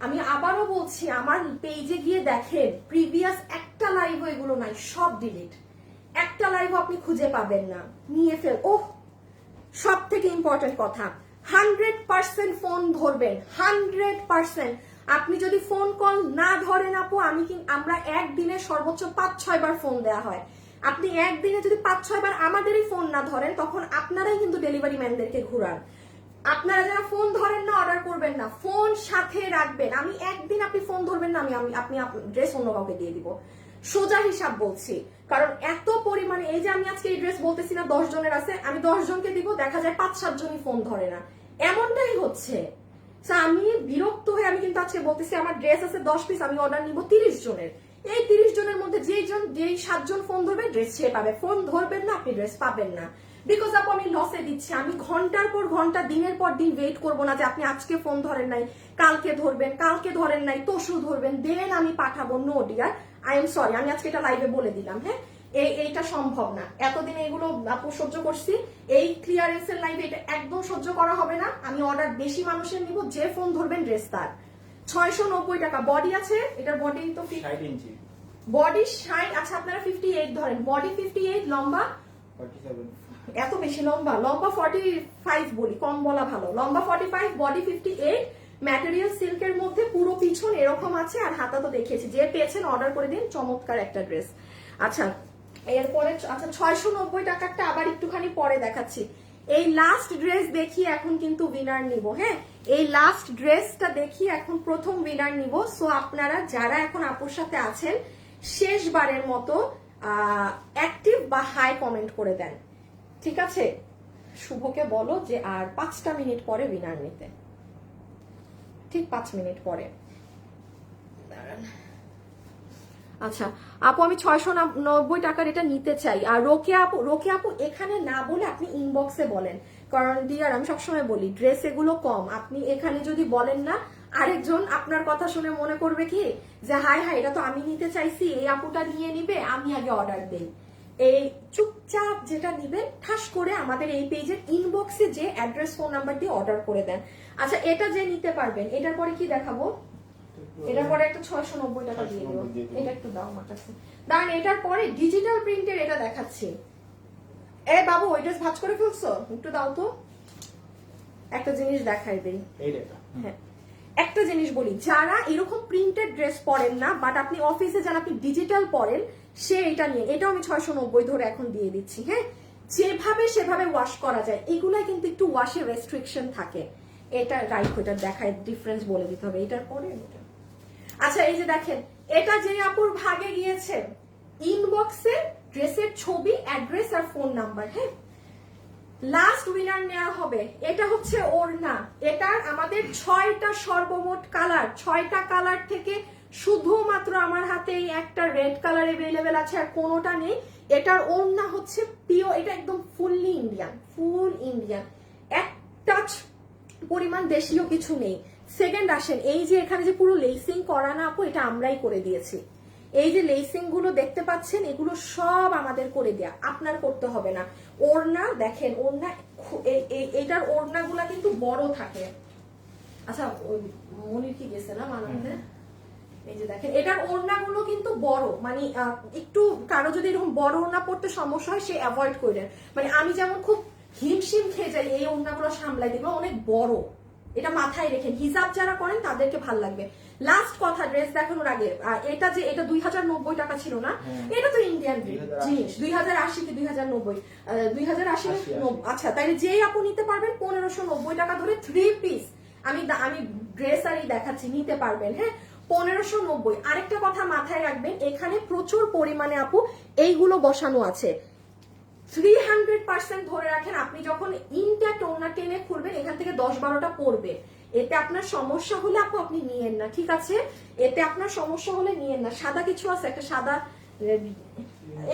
আমি আবারও বলছি, আমার পেজে গিয়ে দেখেন প্রিভিয়াস একটা লাইভ এগুলো নাই, সব ডিলিট। একটা লাইভ আপনি খুঁজে পাবেন না, নিয়ে ফেল। ওহ, সব থেকে ইম্পর্টেন্ট কথা, 100% ফোন ধরবেন, 100%। আপনি যদি ফোন কল না ধরেন আপু, আমরা একদিনে সর্বোচ্চ 5-6 বার ফোন দেওয়া হয়। আপনি একদিনে যদি 5-6 বার আমাদেরই ফোন না ধরেন, তখন আপনারাই কিন্তু ডেলিভারি ম্যানদেরকে ঘুরান। আপনারা যারা ফোন ধরেন না অর্ডার করবেন না, ফোন সাথে রাখবেন। আমি একদিন আপনি ফোন ধরবেন না, আপনি ড্রেস অন্য কাউকে দিয়ে দিব, সোজা হিসাব বলছি। কারণ এত পরিমাণে, এই যে আমি আজকে এই ড্রেস বলতেছি না 10 জনের আছে, আমি 10 জনকে দিব, দেখা যায় 5-7 জনই ফোন ধরে না, এমনটাই হচ্ছে। আমি বিরক্ত হয়ে আমি কিন্তু আজকে বলতেছি আমার ড্রেস আছে 10 পিস, আমি অর্ডার নিব 30 জনের। এই 30 জনের মধ্যে যেই 7 জন ফোন ধরবে ড্রেস সে পাবে, ফোন ধরবেন না আপনি ড্রেস পাবেন না। বিকজ আপু আমি লসে দিচ্ছি, আমি ঘন্টার পর ঘন্টা দিনের পর দিন ওয়েট করবো না যে আপনি আজকে ফোন ধরেন নাই কালকে ধরবেন, কালকে ধরেন নাই তরশু ধরবেন, দেন আমি পাঠাবো। No dear, I am sorry, আমি আজকে এটা লাইভে বলে দিলাম। হ্যাঁ, এইটা সম্ভব না, এতদিন এইগুলো আপু সহ্য করছি, এই ক্লিয়ারেন্সের লাইভে এটা একদম সহ্য করা হবে না। আমি অর্ডার বেশি মানুষের নিব, যে ফোন ধরবেন ড্রেস তার। 690 টাকা বডি আছে, এটার বডি তো 60 ইঞ্চি, বডি 60। আচ্ছা আপনারা 58 ধরেন, বডি 58, লম্বা 47, এত বেশি লম্বা 45 বলি, কম বলা ভালো। লম্বা 45, বডি 58, ম্যাটেরিয়াল সিল্কের মধ্যে, পুরো পিছন এরকম আছে, আর হাতা তো দেখিয়েছি। যে পেয়েছেন অর্ডার করে দিন, চমৎকার একটা ড্রেস। আচ্ছা এরপরে, আচ্ছা 690 টাকারটা আবার একটুখানি পরে দেখাচ্ছি। এই লাস্ট ড্রেস দেখি এখন কিন্তু উইনার নিব। হ্যাঁ, এই লাস্ট ড্রেসটা দেখি এখন প্রথম উইনার নিব। সো আপনারা যারা এখন আপুর সাথে আছেন, শেষবারের মতো অ্যাক্টিভ বা হাই কমেন্ট করে দেন, ঠিক আছে? শুভকে বলো যে আর 5টা মিনিট পরে উইনার নিতে, ঠিক 5 মিনিট পরে। দাঁড়ান। আচ্ছা আপু, আমি 690 টাকার এটা নিতে চাই। আর রোকে আপু এখানে না বলে আপনি ইনবক্সে বলেন, কারণ ডিয়ার আমি সবসময় বলি ড্রেস এগুলো কম, আপনি এখানে যদি বলেন না আরেকজন আপনার কথা শুনে মনে করবে কি যে হাই হাই এটা তো আমি নিতে চাইছি, এই আপুটা নিয়ে নিবে, আমি আগে অর্ডার দেই। এই চুপচাপ যেটা নিবেন ঠাস করে আমাদের এই পেজের ইনবক্সে যে অ্যাড্রেস ফোন নাম্বার দিয়ে অর্ডার করে দেন। আচ্ছা এটা যে নিতে পারবেন, এটার পরে কি দেখাবো? এটার পরে একটা 690 টাকা দিয়ে দেবো, এটা একটু দাও আমার কাছে। দাঁড়ান, এটার পরে ডিজিটাল প্রিন্টের এটা দেখাচ্ছি। এ বাবু ওই ড্রেস ভাঁজ করে ফেলছো, একটু দাও তো, একটা জিনিস দেখাই দেই। হ্যাঁ একটা জিনিস বলি, যারা এরকম প্রিন্টেড ড্রেস পরেন না বাট আপনি অফিসে যারা আপনি ডিজিটাল পরেন, সে এটা নিয়ে, এটাও আমি 690 ধরে এখন দিয়ে দিচ্ছি। হ্যাঁ যেভাবে সেভাবে ওয়াশ করা যায়, এগুলাই কিন্তু একটু ওয়াশের রেস্ট্রিকশন থাকে। এটা রাইট, ওইটা দেখায় ডিফারেন্স বলে দিতে হবে এটার পরে এটা। আচ্ছা এই যে দেখেন, এটা যে আপুর ভাগে গিয়েছে ইনবক্সে ড্রেসের ছবি, অ্যাড্রেস আর ফোন নাম্বার। হ্যাঁ লাস্ট উইনার নেওয়া হবে। এটা হচ্ছে ওড়না, এটার আমাদের 6টা সর্বমোট কালার, 6টা কালার থেকে শুধুমাত্র আমার হাতে এই একটা রেড কালার अवेलेबल আছে, আর কোনোটা নেই। এটার ওড়না হচ্ছে পিওর, এটা একদম ফুললি ইন্ডিয়ান, ফুল ইন্ডিয়ান, এক টাচ পরিমাণ দেশীয় কিছু নেই। সেকেন্ড আসেন, এই যে এখানে যে পুরো লেসিং করা না আপু, এটা আমরাই করে দিয়েছি। এই যে লেসিং গুলো দেখতে পাচ্ছেন, এগুলো সব আমাদের করে দেয়া, আপনার করতে হবে না। ওড়না দেখেন, ওড়না এটার ওড়না গুলা কিন্তু বড় থাকে। আচ্ছা মনির কি গেছে না মানাতে? এই যে দেখেন এটার ওড়না গুলো কিন্তু বড়, মানে একটু কারো যদি এরকম বড় ওড়না পড়তে সমস্যা হয় সে অ্যাভয়েড করে। মানে আমি যেমন খুব হিমশিম খেয়ে যাই এই ওড়নাগুলো সামলাই, দেখবো অনেক বড়, এটা মাথায় রেখেন, হিজাব যারা করেন তাদেরকে ভাল লাগবে। লাস্ট কথা ড্রেস দেখানোর আগে, এটা যে এটা 2090 টাকা ছিল না, এটা তো ইন্ডিয়ান জিনিস, 2080 কি 2090, 2080। আচ্ছা তাইলে যেই আপু নিতে পারবেন 1590 টাকা ধরে 3 পিস আমি ড্রেস আর দেখাচ্ছি, নিতে পারবেন। হ্যাঁ 1590। আরেকটা কথা মাথায় রাখবেন, এখানে প্রচুর পরিমাণে আপু এইগুলো বসানো আছে। 300% ধরে রাখেন, আপনি যখন ইনট্যাক্ট ওড়না টেনে খুলবেন এখান থেকে 10-12টা পড়বে। এতে আপনার সমস্যা হলে আপু আপনি নিয়েন না, ঠিক আছে? এতে আপনার সমস্যা হলে নিয়েন না। সাদা কিছু আছে, একটা সাদা,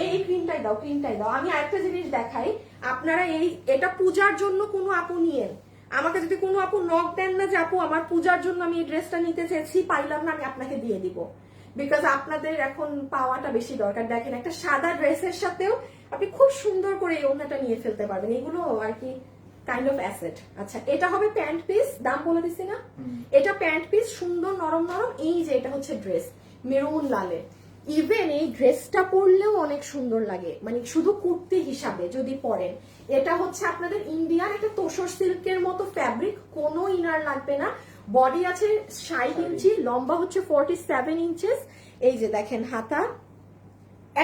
এই ক্রিমটাই দাও, ক্রিমটাই দাও। আমি আরেকটা জিনিস দেখাই, আপনারা এটা পূজার জন্য কোনো আপু নিয়েন। আমাকে যদি কোনো আপু নক দেন না যে আপু আমার পূজার জন্য আমি এই ড্রেসটা নিতে চেয়েছি, পাইলাম না, আমি আপনাকে দিয়ে দিব, বিকজ আপনাদের এখন পাওয়াটা বেশি দরকার। দেখেন একটা সাদা ড্রেসের সাথেও আপনি খুব সুন্দর করে এই ওড়নাটা নিয়ে ফেলতে পারবেন, এগুলো আর কি কাইন্ড অফ অ্যাসেট। আচ্ছা এটা হবে প্যান্ট পিস, দাম বলে দিচ্ছি না, এটা প্যান্ট পিস, সুন্দর নরম নরম। এই যে এটা হচ্ছে ড্রেস মেরুন লালে, ইভেন এই ড্রেসটা পরলেও অনেক সুন্দর লাগে, মানে শুধু কুর্তি হিসাবে যদি পরেন। এটা হচ্ছে আপনাদের ইন্ডিয়ান একটা তোষর সিল্কের মতো ফ্যাব্রিক, কোনো ইনার লাগবে না। বডি আছে 60 ইঞ্চি, লম্বা হচ্ছে 47 ইঞ্চেস। এই যে দেখেন হাতা,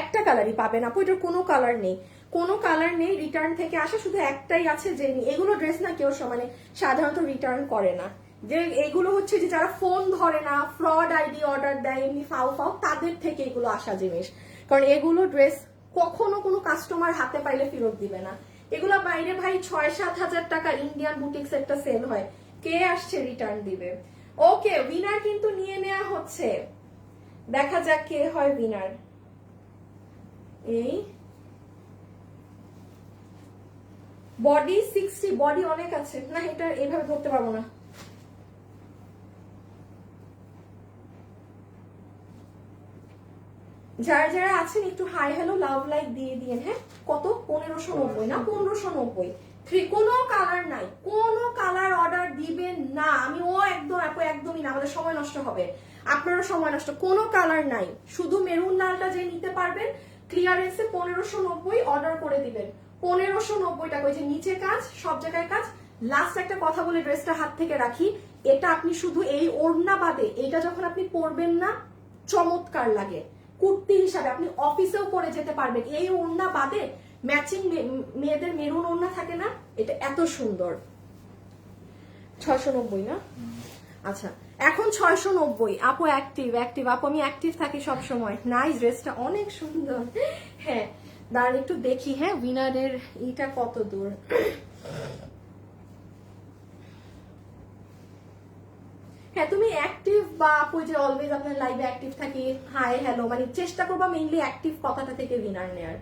একটা কালারই পাবেন আপু, এটার কোনো কালার নেই, কোনো কালার নেই। রিটার্ন থেকে আসা শুধু একটাই আছে, যে এগুলো ড্রেস না কেউ মানে সাধারণত রিটার্ন করে না। যে এগুলো হচ্ছে যে যারা ফোন ধরে না, ফ্রড আইডি অর্ডার দেয়, এমনি ফাও তাদের থেকে এগুলো আসা জিনিস। কারণ এগুলো ড্রেস কখনো কোনো কাস্টমার হাতে পাইলে ফেরত দিবে না। এগুলো বাইরে ভাই 6-7 হাজার টাকা ইন্ডিয়ান বুটিক্স একটা সেল হয়, কে আসছে রিটার্ন দিবে? ওকে উইনার কিন্তু নিয়ে নেওয়া হচ্ছে, দেখা যাক কে হয় উইনার। এই বডি 60, বডি অনেক আছে না, এটা এইভাবে ধরতে পারবো না। যারা যারা আছেন একটু হাই হ্যালো লাভ লাইক দিয়ে দিয়ে। হ্যাঁ কত? 1590 না 1590। কোনো কালার নাই, কোনো কালার অর্ডার দিবেন না। আমি একদমই না, আমাদের সময় নষ্ট হবে, আপনারও সময় নষ্ট। কোনো কালার নাই, শুধু মেরুন লালটা যে নিতে পারবেন ক্লিয়ারেন্সে 1590 অর্ডার করে দিবেন। 1590 টাকা। ওই যে নিচে কাজ, সব জায়গায় কাজ। লাস্ট একটা কথা বলে ড্রেসটা হাত থেকে রাখি, এটা আপনি শুধু এই ওড়না বাদে এটা যখন আপনি পরবেন না চমৎকার লাগে, কুর্তি হিসাবে আপনি অফিসেও পরে যেতে পারবেন। এই ওড়না বাদে ম্যাচিং মেয়েদের মেরুন ওড়না থাকে না, এটা এত সুন্দর। 690 না? আচ্ছা এখন 690 আপু অ্যাক্টিভ আপু আমি অ্যাক্টিভ থাকি সব সময়। নাইস, ড্রেসটা অনেক সুন্দর। হ্যাঁ দাঁড়ান একটু দেখি, হ্যাঁ উইনারের এইটা কত দূর। হ্যাঁ তুমি অ্যাক্টিভ বা আপু যে অলওয়েজ আপনার লাইভে অ্যাক্টিভ থাকি, হাই হ্যালো, মানে চেষ্টা করবা মেইনলি অ্যাক্টিভ কথাটা থেকে উইনার নেয়ার।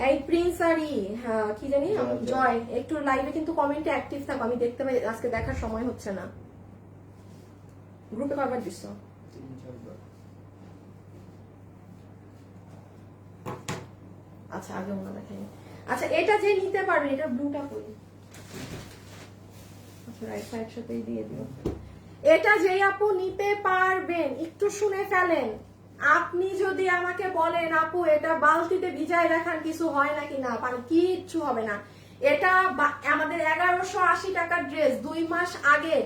এই প্রিন্স আরি, হ্যাঁ কি জানি জয়, একটু লাইভে কিন্তু কমেন্টে অ্যাক্টিভ থাকো, আমি দেখতে পাই, আজকে দেখার সময় হচ্ছে না। গ্রুপে কয়বার দিচ্ছ? 3-4 বার। আচ্ছা আগে ওনা দেখাই। আচ্ছা এটা যে নিতে পারবে, এটা ব্লুটা করি, আচ্ছা রাইট সাইড সাথেই দিয়ে দিও। এটা যে আপু নিতে পারবেন একটু শুনে ফেলেন। আপনি যদি আমাকে বলেন আপু এটা বালতিতে ভিজায় দেখান কিছু হয় নাকি, না পানি কিচ্ছু হবে না। এটা আমাদের 1180 টাকার ড্রেস, 2 মাস আগে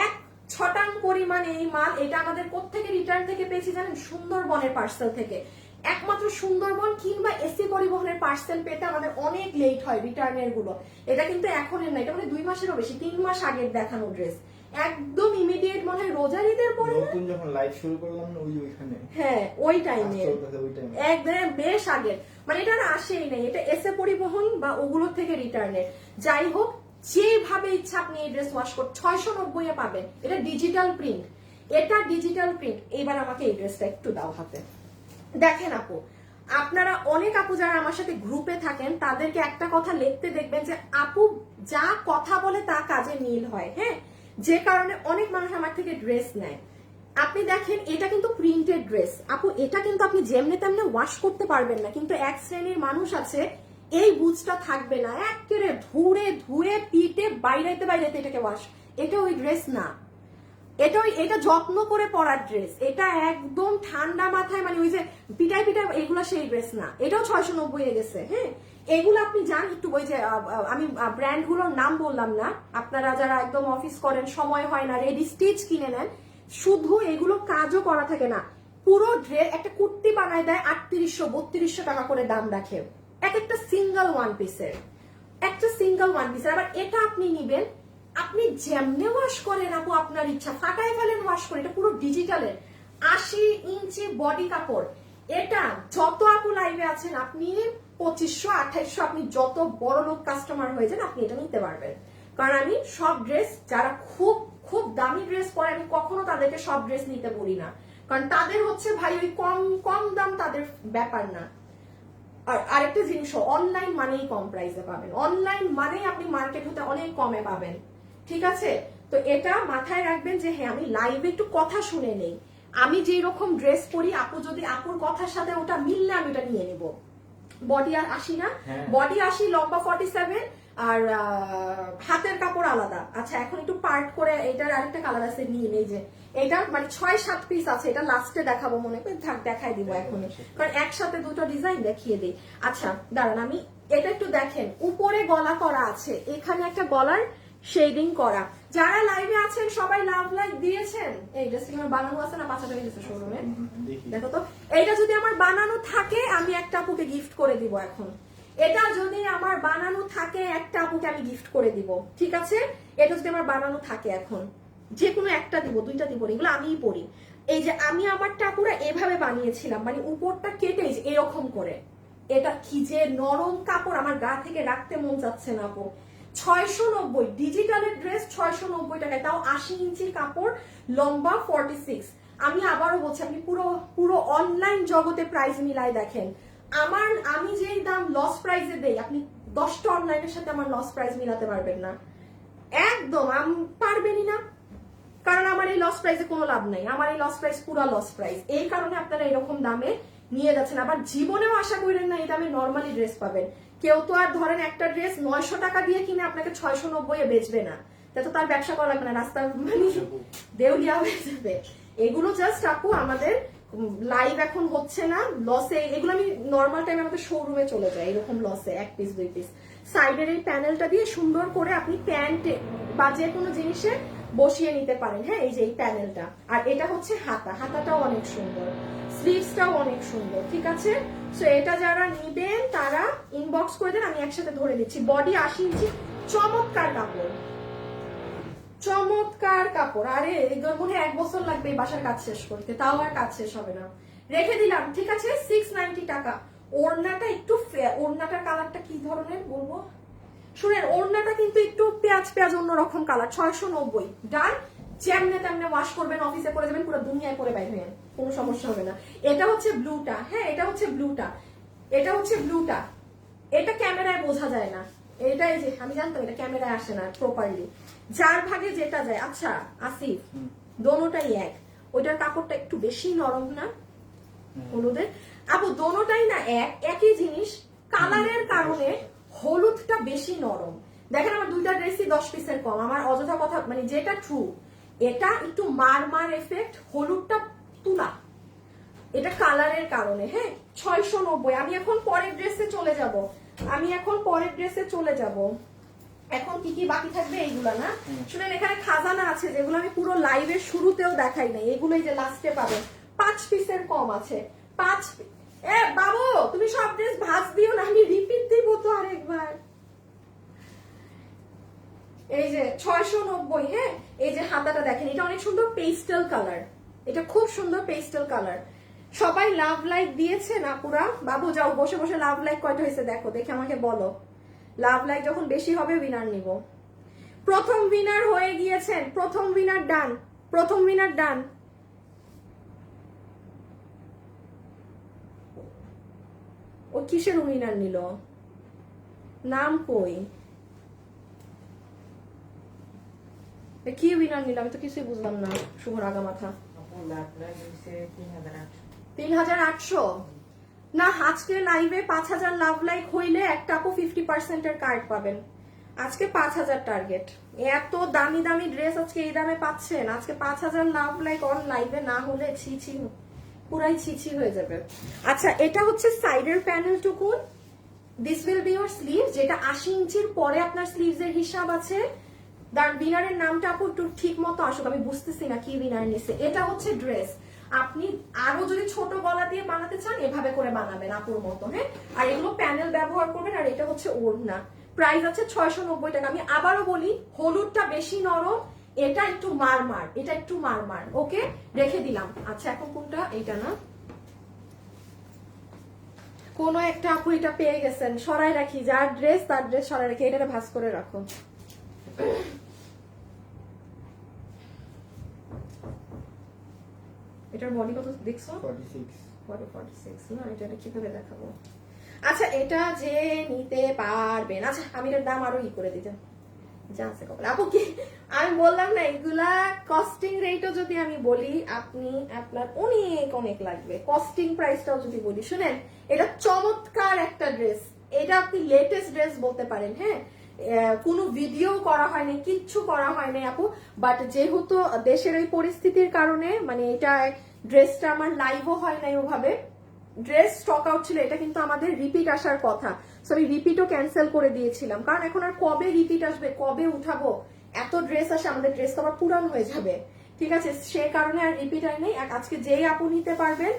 1 ছটাং পরিমাণে এই মাল। এটা আমাদের কোত্থেকে রিটার্ন থেকে পেয়েছি জানেন? সুন্দরবনের পার্সেল থেকে। একমাত্র সুন্দরবন কিংবা এসি পরিবহনের পার্সেল পেতে আমাদের অনেক লেট হয় রিটার্নের গুলো। এটা কিন্তু এখনের না, এটা মানে 2 মাসেরও বেশি, 3 মাস আগের দেখানো ড্রেস, একদম ইমিডিয়েট মনে হয় রোজার ঈদের পরে নতুন যখন লাইভ শুরু করলাম না ওইখানে, হ্যাঁ ওই টাইমে ওই একদম বেশ আগের, মানে এটা আর আসেই নাই, এটা এসে পরিবহন বা ওগুলো থেকে রিটার্নের। যাই হোক যেভাবে ইচ্ছা আপনি এই ড্রেস ওয়াশ করতে 690 এ পাবেন। এটা ডিজিটাল প্রিন্ট, এটা ডিজিটাল প্রিন্ট। এবার আমাকে এই ড্রেসটা একটু দাও হাতে। দেখেন আপু, আপনারা অনেক আপু যারা আমার সাথে গ্রুপে থাকেন তাদেরকে একটা কথা লিখতে দেখবেন যে আপু যা কথা বলে তা কাজে মিল হয়, হ্যাঁ, যে কারণে অনেক মানুষ আমার থেকে ড্রেস নেয়। আপনি দেখেন এটা কিন্তু প্রিন্টেড ড্রেস আপু, এটা কিন্তু আপনি যেমনি তেমনি ওয়াশ করতে পারবেন না, কিন্তু এক শ্রেণীর মানুষ আছে এই বুঝটা থাকবে না, একেবারে ধুয়ে ধুয়ে পিটে বাইরাইতে বাইরাইতে এটাকে ওয়াশ। এটা ওই ড্রেস না, এটা যত্ন করে পরার ড্রেস, এটা একদম ঠান্ডা মাথায়, মানে ওই যে পিটাই পিটাই এগুলো সেই ড্রেস না। এটাও 690 এ গেছে, হ্যাঁ। এগুলো আপনি জান একটু, ওই যে আমি ব্র্যান্ড গুলোর নাম বললাম না, আপনারা যারা একদম অফিস করেন, সময় হয় না, রেডি স্টিচ কিনে নেন, শুধু এগুলো কাজও করা থাকে না, পুরো ড্রেস একটা কুর্তি বানায় দেয় 3800-3200 টাকা করে দাম রাখে এক একটা সিঙ্গেল ওয়ান পিসের, একটা সিঙ্গেল ওয়ান পিসের। আবার এটা আপনি নিবেন, আপনি যেমনে ওয়াশ করেন আপু আপনার ইচ্ছা, ফাটায় ফেলেন ওয়াশ করে, এটা পুরো ডিজিটালের 80 ইঞ্চি বডি কাপড়। এটা যত আপু লাইভে আছেন আপনি 2500-2800, আপনি যত বড় লোক কাস্টমার হয়ে যান আপনি এটা নিতে পারবেন। কারণ আমি সব ড্রেস, যারা খুব খুব দামি ড্রেস পরে, আমি কখনো তাদেরকে সব ড্রেস নিতে বলি না, কারণ তাদের হচ্ছে ভাই ওই কম কম দাম তাদের ব্যাপার না। আর আরেকটা জিনিস, অনলাইন মানেই কম প্রাইসে পাবেন, অনলাইন মানেই আপনি মার্কেট হতে অনেক কমে পাবেন, ঠিক আছে? তো এটা মাথায় রাখবেন যে হ্যাঁ আমি লাইভে একটু কথা শুনে নেই, আমি যেই রকম ড্রেস পরি আপু যদি আপুর কথার সাথে ওটা মিললে আমি ওটা নিয়ে নিব। বডি আর 80 না, বডি 80, লম্বা 47, আর হাতের কাপড় আলাদা। আচ্ছা এখন একটু পার্ট করে, এটার আরেকটা কালার আছে নীল, এই যে এটা মানে 6-7 পিস আছে, এটা লাস্টে দেখাবো মনে করি, থাক দেখাই দিব এখনই, কারণ একসাথে দুটো ডিজাইন দেখিয়ে দিই। আচ্ছা দাঁড়ান, আমি এটা একটু দেখেন, উপরে গলা করা আছে, এখানে একটা গলার শেডিং করা। যারা লাইভে আছেন সবাই লাভ লাইক দিয়েছেন। এই ড্রেসটা আমার বানানো আছে না, 5 টাকা দিয়েছে শোরুমে, দেখো তো। এইটা যদি আমার বানানো থাকে আমি একটা আপুকে গিফট করে দিব এখন, এটা যদি আমার বানানো থাকে একটা আপুকে আমি গিফট করে দিব, ঠিক আছে? এটা যদি আমার বানানো থাকে এখন যে কোনো একটা দিব, 2টা দিব, এগুলো আমিই পরি। এই যে আমি আমারটা পুরো এভাবে বানিয়েছিলাম, মানে উপরটা কেটে এরকম করে, এটা কি যে নরম কাপড়, আমার গা থেকে রাখতে মন যাচ্ছে না আপু। 690 ডিজিটালের ড্রেস 690 টাকায়, তাও 80 ইঞ্চির কাপড়, লম্বা 46। আমি আবারও বলছি, আপনি পুরো পুরো অনলাইন জগতে প্রাইস মিলাই দেখেন, আমি যেই দাম লস প্রাইসে দেই, আপনি 10টা অনলাইনের সাথে আমার লস প্রাইস মিলাতে পারবেন না, একদম পারবেনই না। কারণ আমার এই লস প্রাইসে কোনো লাভ নাই, আমার এই লস প্রাইস পুরো লস প্রাইস, এই কারণে আপনারা এরকম দামে নিয়ে যাচ্ছেন। আবার জীবনেও আশা করেন না এই দামে নর্মালি ড্রেস পাবেন। কেউ তো আর ধরেন একটা ড্রেস 900 টাকা দিয়ে কিনে আপনাকে 690 এ বেচবে না, তো তার ব্যবসা করা লাগবে না, রাস্তা মানে দেউলিয়া হয়ে যাবে। এগুলো জাস্ট আপু আমাদের লাইভ এখন হচ্ছে না, লসে, এগুলো আমি নর্মাল টাইমে আমাদের শোরুমে চলে যাই এরকম লসে, 1 পিস 2 পিস। সাইডের এই প্যানেলটা দিয়ে সুন্দর করে আপনি প্যান্টে বা যে কোনো জিনিসে বসিয়ে নিতে পারেন, হ্যাঁ এই যে এই প্যানেলটা। আর এটা হচ্ছে হাতাটাও অনেক সুন্দর, স্লিভসটাও অনেক সুন্দর, ঠিক আছে? সো এটা যারা নিবেন তারা ইনবক্স করে দেন, আমি একসাথে ধরে দিচ্ছি। বডি 80 ইঞ্চি, চমৎকার কাপড়, চমৎকার কাপড়। আরে এগুলো মনে হয় 1 বছর লাগবে এই বাসার কাজ শেষ করতে, তাও আর কাজ শেষ হবে না। রেখে দিলাম, ঠিক আছে, 690 টাকা। ওড়নাটা একটু ওড়নাটার কালারটা কি ধরনের বলবো শুনেন, ওড়নাটা কিন্তু একটু পেঁয়াজ পেঁয়াজ অন্যরকম কালার, 690। ডান, যেমনে তেমনে ওয়াশ করবেন, অফিসে পরে যাবেন, পুরো দুনিয়ায় পরে বাইরে হয়ে কোনো সমস্যা হবে না। এটা হচ্ছে ব্লুটা, হ্যাঁ এটা হচ্ছে ব্লুটা, এটা হচ্ছে ব্লুটা। এটা ক্যামেরায় বোঝা যায় না, এটা এই যে আমি জানতাম এটা ক্যামেরায় আসে না প্রপারলি, যার ভাগে যেটা যায়। আচ্ছা আসিফ, দোনোটাই এক, ওইটার কাপড়টা একটু বেশি নরম না হলুদের? আপু দোনোটাই না একই জিনিস, কালারের কারণে হলুদটা বেশি নরম। দেখেন আমার দুইটা ড্রেসই 10 পিসের কম, আমার অযথা কথা মানে যেটা ট্রু, এটা একটু মার এফেক্ট, হলুদটা তুলা, এটা কালারের কারণে। হ্যাঁ 690। আমি এখন পরের ড্রেসে চলে যাব, এখন কি কি বাকি থাকবে এইগুলা না শুনেন, এখানে খাজানা আছে যেগুলো আমি পুরো লাইভের শুরুতেও দেখাই নাই, এগুলোই যে লাস্টে পাবেন। 5 পিসের কম আছে, 5 বাবু তুমি সব ড্রেস ভাঁজ দিও না, আমি রিপিট দিব তো আরেকবার। এই যে 690। হ্যাঁ এই যে হাতাটা দেখেন, এটা অনেক সুন্দর পেস্টেল কালার, এটা খুব সুন্দর পেস্টেল কালার। সবাই লাভ লাইক দিয়েছে না পুরা? বাবু যাও বসে বসে লাভ লাইক কয়টা হয়েছে দেখো, দেখে আমাকে বলো। লাভ লাইক যখন বেশি হবে উইনার নিব। প্রথম উইনার হয়ে গিয়েছেন, প্রথম উইনার ডান, প্রথম উইনার ডান। ও কিসের উইনার নিল, নাম কই, কি উইনার নিল আমি তো কিছুই বুঝলাম না। শুভর আগা মাথা 3800 না, আজকে লাইভে 5000 লাভ লাইক হইলে একটা আপু 50% এর কার্ড পাবেন। আজকে 5000 টার্গেট, এত দামি দামি ড্রেস আজকে এই দামে পাচ্ছেন, আজকে 5000 লাভ লাইক অন লাইভে না হলে ছি পুরাই ছি হয়ে যাবে। আচ্ছা এটা হচ্ছে সাইডের প্যানেল টুকুন, this will be your sleeve, যেটা 80 ইঞ্চির পরে আপনার স্লিভস এর হিসাব আছে। উইনারের নামটা আপু একটু ঠিক মতো আসুক, আমি বুঝতেছি না কি উইনার নিছে। এটা হচ্ছে ড্রেস, আপনি আরো যদি ছোট গলা দিয়ে বানাতে চান এভাবে করে বানাবেন আপুর মতো। হ্যাঁ আর এগুলো প্যানেল ব্যবহার করবেন। আর এটা হচ্ছে ওড়না, প্রাইস আছে 690 টাকা। আমি আবারও বলি, হলুদটা বেশি নরম, এটা একটু মারমার, এটা একটু মারমার। ওকে রেখে দিলাম। আচ্ছা এখন কোনটা, এইটা না, কোন একটা আপু এটা পেয়ে গেছেন, সরাই রাখি, যার ড্রেস তার ড্রেস সরাই রাখি, এটা ভাঁজ করে রাখো। এটার বডি কত দেখছো? 46 না, এটা কিভাবে দেখাবো? আচ্ছা এটা যে নিতে পারবেন, আচ্ছা আমি এটার দাম আরো করে দিতাম যা আছে কপালে। আপু কি আমি বললাম না, এগুলা কস্টিং রেটও যদি আমি বলি আপনি আপনার অনেক লাগবে। কস্টিং প্রাইসটাও যদি বলি, শুনেন এটা চমৎকার একটা ড্রেস, এটা আপনি লেটেস্ট ড্রেস বলতে পারেন। হ্যাঁ কোনো ভিডিও করা হয়নি, কিচ্ছু করা হয়নি আপু, বাট যেহেতু দেশের ওই পরিস্থিতির কারণে মানে এটা ড্রেসটা আমার লাইভও হয় নাই ওভাবে, ড্রেস স্টক আউট ছিল, এটা কিন্তু আমাদের রিপিট আসার কথা, সো আমি রিপিটও ক্যান্সেল করে দিয়েছিলাম, কারণ এখন আর কবে রিপিট আসবে, কবে উঠাবো, এত ড্রেস আসে, আমাদের ড্রেস তো আবার পুরান হয়ে যাবে। ঠিক আছে সেই কারণে আর রিপিট হয় নেই। আজকে যেই আপু নিতে পারবেন।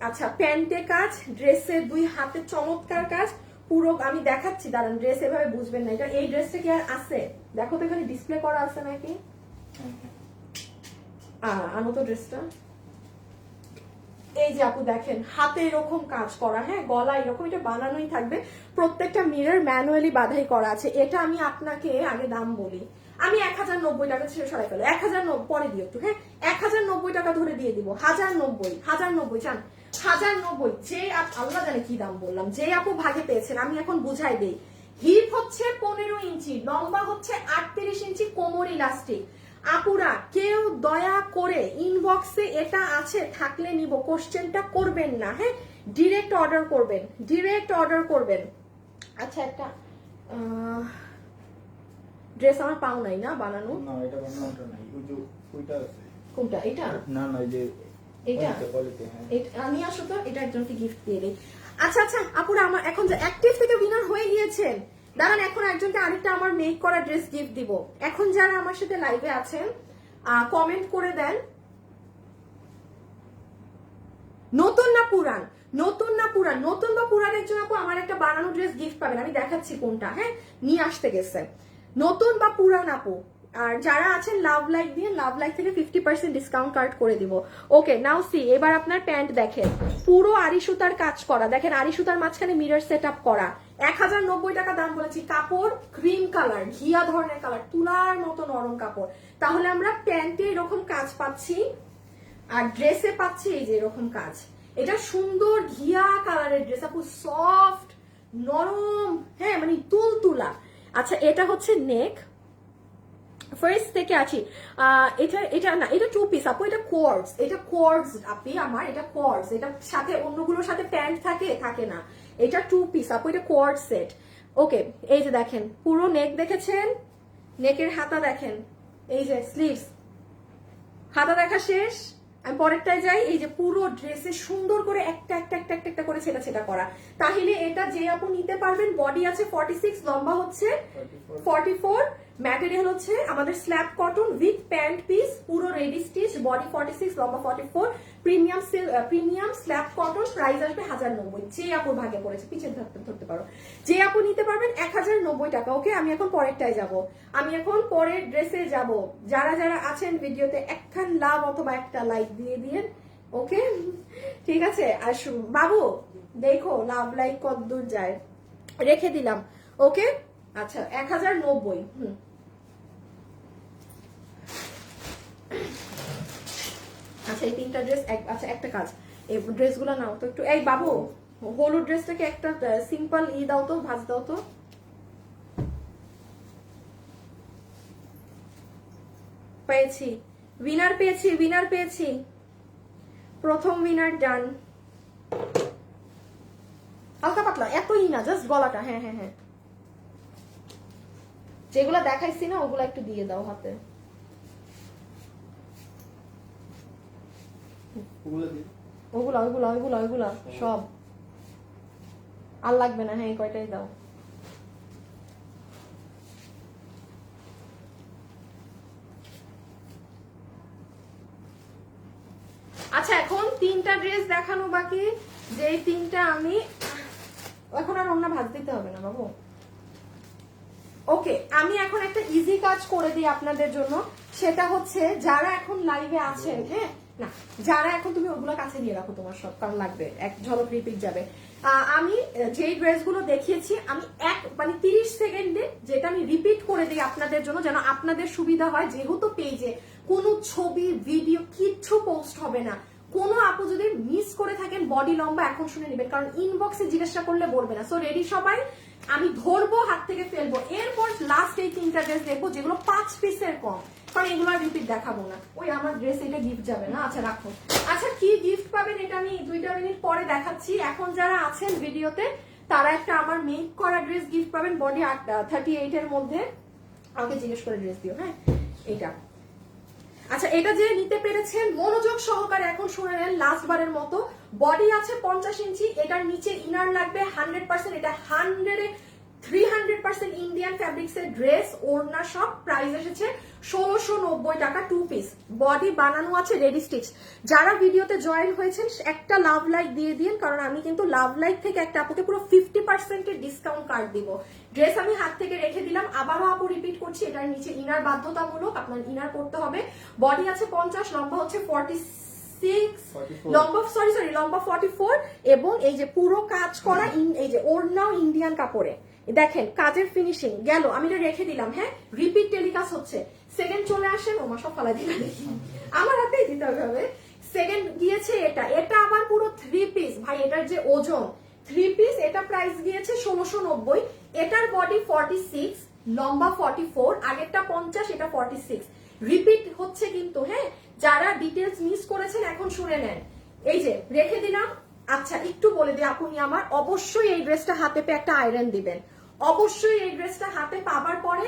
আচ্ছা প্যান্টে কাজ, ড্রেসে 2 হাতে চমৎকার কাজ, পুরো আমি দেখাচ্ছি, দাঁড়ান ড্রেস এভাবে বুঝবেন না। এটা এই ড্রেসটা কি আর আছে দেখো তো, এখানে ডিসপ্লে করা আছে নাকি? আনো তো ড্রেসটা। এই যে আপু দেখেন হাতে এরকম কাজ করা, হ্যাঁ গলা এরকম, এটা বানানোই থাকবে, প্রত্যেকটা মিরর ম্যানুয়ালি বাধাই করা আছে। এটা আমি আপনাকে আগে দাম বলি, আমি 1090 টাকা ছেড়ে সরাই ফেলো, 1090 পরে দিও একটু, হ্যাঁ 1090 টাকা ধরে দিয়ে দিব, 1090 চান 1090, যে আল্লাহ জানে কি দাম বললাম, যে আপু ভাগে পেয়েছেন আমি এখন বুঝাই দেই। হিপ হচ্ছে 15 ইঞ্চি, লম্বা হচ্ছে 38 ইঞ্চি, কোমর ইলাস্টিক। আপুরা কেউ দয়া করে ইনবক্সে এটা আছে থাকলে নিব কোশ্চেনটা করবেন না, হ্যাঁ ডিরেক্ট অর্ডার করবেন। আচ্ছা একটা ড্রেস আমার পাও নাই না বানানো, না এটা বানানোটা নাই, ওই যে ওইটা আছে। কোনটা এটা? না এই যে এটা কোয়ালিটি, হ্যাঁ আমি আসো তো এটা একজনকে গিফট দিয়ে দিই। আচ্ছা আপুরা আমার এখন যে অ্যাক্টিভ থেকে উইনার হয়ে গিয়েছেন, দাঁড়ান এখন একজনকে আরেকটা আমার মেক করা ড্রেস গিফট দিব। এখন যারা আমার সাথে লাইভে আছেন কমেন্ট করে দেন, নতুন না পুরান, নতুন না পুরান, নতুন বা পুরানের জন্য আপু আমার একটা বানানো ড্রেস গিফট পাবেন, আমি দেখাচ্ছি কোনটা, হ্যাঁ নিয়ে আসতে গেছে। নতুন বা পুরান আপু, আর যারা আছেন লাভ লাইক দিয়ে, লাভ লাইক থেকে 50% ডিসকাউন্ট কার্ড করে দিব। ওকে নাও সি, এবার আপনার প্যান্ট দেখেন, পুরো আড়ি সুতার কাজ করা, দেখেন আড়ি সুতার মাঝখানে মিরর সেট আপ করা, 1090 টাকা দাম বলেছি। কাপড় ক্রিম কালার, ঘিয়া ধরনের কালার, তুলার মতো নরম কাপড়। তাহলে আমরা প্যান্টে এরকম কাজ পাচ্ছি আর ড্রেসে পাচ্ছি এই যে এরকম কাজ। এটা সুন্দর ঘিয়া কালারের ড্রেস আপু, সফট নরম, হ্যাঁ মানে তুলতুলা। আচ্ছা এটা হচ্ছে নেক, ফার্স্ট থেকে আছি এটা না, এটা 2 পিস আপু, এটা কোয়ার্ডস, এটা কোয়ার্ডস আপনি আমার, এটা কোয়ার্ডস, এটা সাথে অন্যগুলোর সাথে প্যান্ট থাকে না, এটা 2 পিস আপু, এটা কোয়ার্ড সেট। ওকে এই যে দেখেন পুরো নেক দেখেছেন, নেকের হাতা দেখেন, এই যে স্লিভস, হাতা দেখা শেষ। আমি পরেরটায় যাই, এই যে পুরো ড্রেসে সুন্দর করে একটা একটা একটা একটা একটা করে ছেটা করা। তাহলে এটা যে আপু নিতে পারবেন, বডি আছে 46, লম্বা হচ্ছে 44, ম্যাটেরিয়াল হচ্ছে আমাদের slab cotton with pant piece, পুরো রেডি স্টিচ, বডি 46, লম্বা 44, প্রিমিয়াম স্ল্যাব কটন, প্রাইস আসবে 1090। যে আপুর ভাগে পড়েছে পিছনে ধরতে পারো, যে আপু নিতে পারবেন 1090 টাকা। ওকে আমি এখন পরেরটায় যাব, আমি এখন পরের ড্রেসে যাব। যারা যারা আছেন ভিডিওতে একখান লাভ অথবা একটা লাইক দিয়ে দিয়েন। ওকে ঠিক আছে, আর বাবু দেখো লাভ লাইক কত দূর যায়, রেখে দিলাম। ওকে আচ্ছা 1090। আচ্ছা এই 3টা ড্রেস, আচ্ছা একটা কাজ, এই ড্রেসগুলো নাও তো একটু। এই বাবু হলুদ ড্রেসটাকে একটা সিম্পল দাও তো, ভাজ দাও তো। পেয়েছি, উইনার পেয়েছি, উইনার পেয়েছি, প্রথম উইনার ডান। হালকা পাতলা, এতই না, জাস্ট গলাটা, হ্যাঁ হ্যাঁ হ্যাঁ, যেগুলা দেখাইছি না ওগুলা একটু দিয়ে দাও হাতে। ওগুলা ওগুলা ওগুলা ওগুলা সব আর লাগবে না, হ্যাঁ এই কয়টাই দাও। আচ্ছা এখন 3টা ড্রেস দেখানো বাকি, যে 3টা আমি এখন আর অন্য ভাজ দিতে হবে না বাবু। ওকে আমি এখন একটা ইজি কাজ করে দিই আপনাদের জন্য, সেটা হচ্ছে যারা এখন লাইভে আছেন, হ্যাঁ না যারা এখন, তুমি ওগুলো কাছে নিয়ে রাখো তোমার সব, কারণ লাগবে, এক ঝলক রিপিট যাবে। আমি যেই ড্রেসগুলো দেখিয়েছি আমি মানে 30 সেকেন্ডে যেটা আমি রিপিট করে দিই আপনাদের জন্য, যেন আপনাদের সুবিধা হয়। যেহেতু পেজে কোনো ছবি ভিডিও কিচ্ছু পোস্ট হবে না, কোনো আপু যদি মিস করে থাকেন বডি লম্বা এখন শুনে নেবেন, কারণ ইনবক্সে জিজ্ঞাসা করলে বলবে না। সো রেডি সবাই, আমি ধরবো হাত থেকে ফেলবো, এরপর লাস্ট এই 3টা ড্রেস দেখবো যেগুলো 5 পিসের কম, কারণ এগুলো আর রিপিট দেখাবো না। ওই আমার ড্রেস এটা গিফট যাবে না, আচ্ছা রাখো। আচ্ছা কি গিফট পাবেন এটা আমি 2টা মিনিট পরে দেখাচ্ছি। এখন যারা আছেন ভিডিওতে তারা একটা আমার মেক করা ড্রেস গিফট পাবেন, বডি 38 এর মধ্যে। আমাকে জিজ্ঞেস করে ড্রেস দিও, হ্যাঁ এটা। আচ্ছা এটা যে নিতে পেরেছেন মনোযোগ সহকারে এখন শুনে নেন লাস্ট বারের মতো। বডি আছে 50 ইঞ্চি, এটার নিচে ইনার লাগবে 100%, এটা 300% ইন্ডিয়ান ফ্যাব্রিক্স এর ড্রেস, ওড়না সব। প্রাইস এসেছে 1690 টাকা, 2 পিস, বডি বানানো আছে রেডি স্টিচ। যারা ভিডিওতে জয়েন হয়েছেন একটা লাভ লাইক দিয়ে দিন, কারণ আমি কিন্তু লাভ লাইক থেকে একটা আপুকে পুরো 50% এর ডিসকাউন্ট কার্ড দিব। ড্রেস আমি হাত থেকে রেখে দিলাম, আবারও আপু রিপিট করছি, এটার নিচে ইনার বাধ্যতামূলক, আপনার ইনার করতে হবে। বডি আছে 50, লম্বা হচ্ছে 46, লম্বা লম্বা 44, এবং এই যে পুরো কাজ করা, এই যে ওড়নাও ইন্ডিয়ান কাপড়ে, দেখেন কাজের ফিনিশিং গেল। আমি এটা রেখে দিলাম, হ্যাঁ রিপিট টেলিকাস্ট হচ্ছে। সেকেন্ড চলে আসেন, ওমা সব ফালা দিলাম, আমার হাতেই দিতে হবে। সেকেন্ড গিয়েছে এটা আবার পুরো 3 পিস, ভাই এটার যে ওজন 3 পিস, এটা প্রাইস গিয়েছে 1690। এটার বডি 46, লম্বা 44, আগেরটা 50, এটা 46, রিপিট হচ্ছে কিন্তু, হ্যাঁ যারা ডিটেলস মিস করেছেন এখন শুনে নেন। এই যে রেখে দিলাম। আচ্ছা একটু বলে দিই আপনি আমার, অবশ্যই এই ড্রেসটা হাতে পেয়ে একটা আয়রন দিবেন, অবশ্যই এই ড্রেসটা হাতে পাবার পরে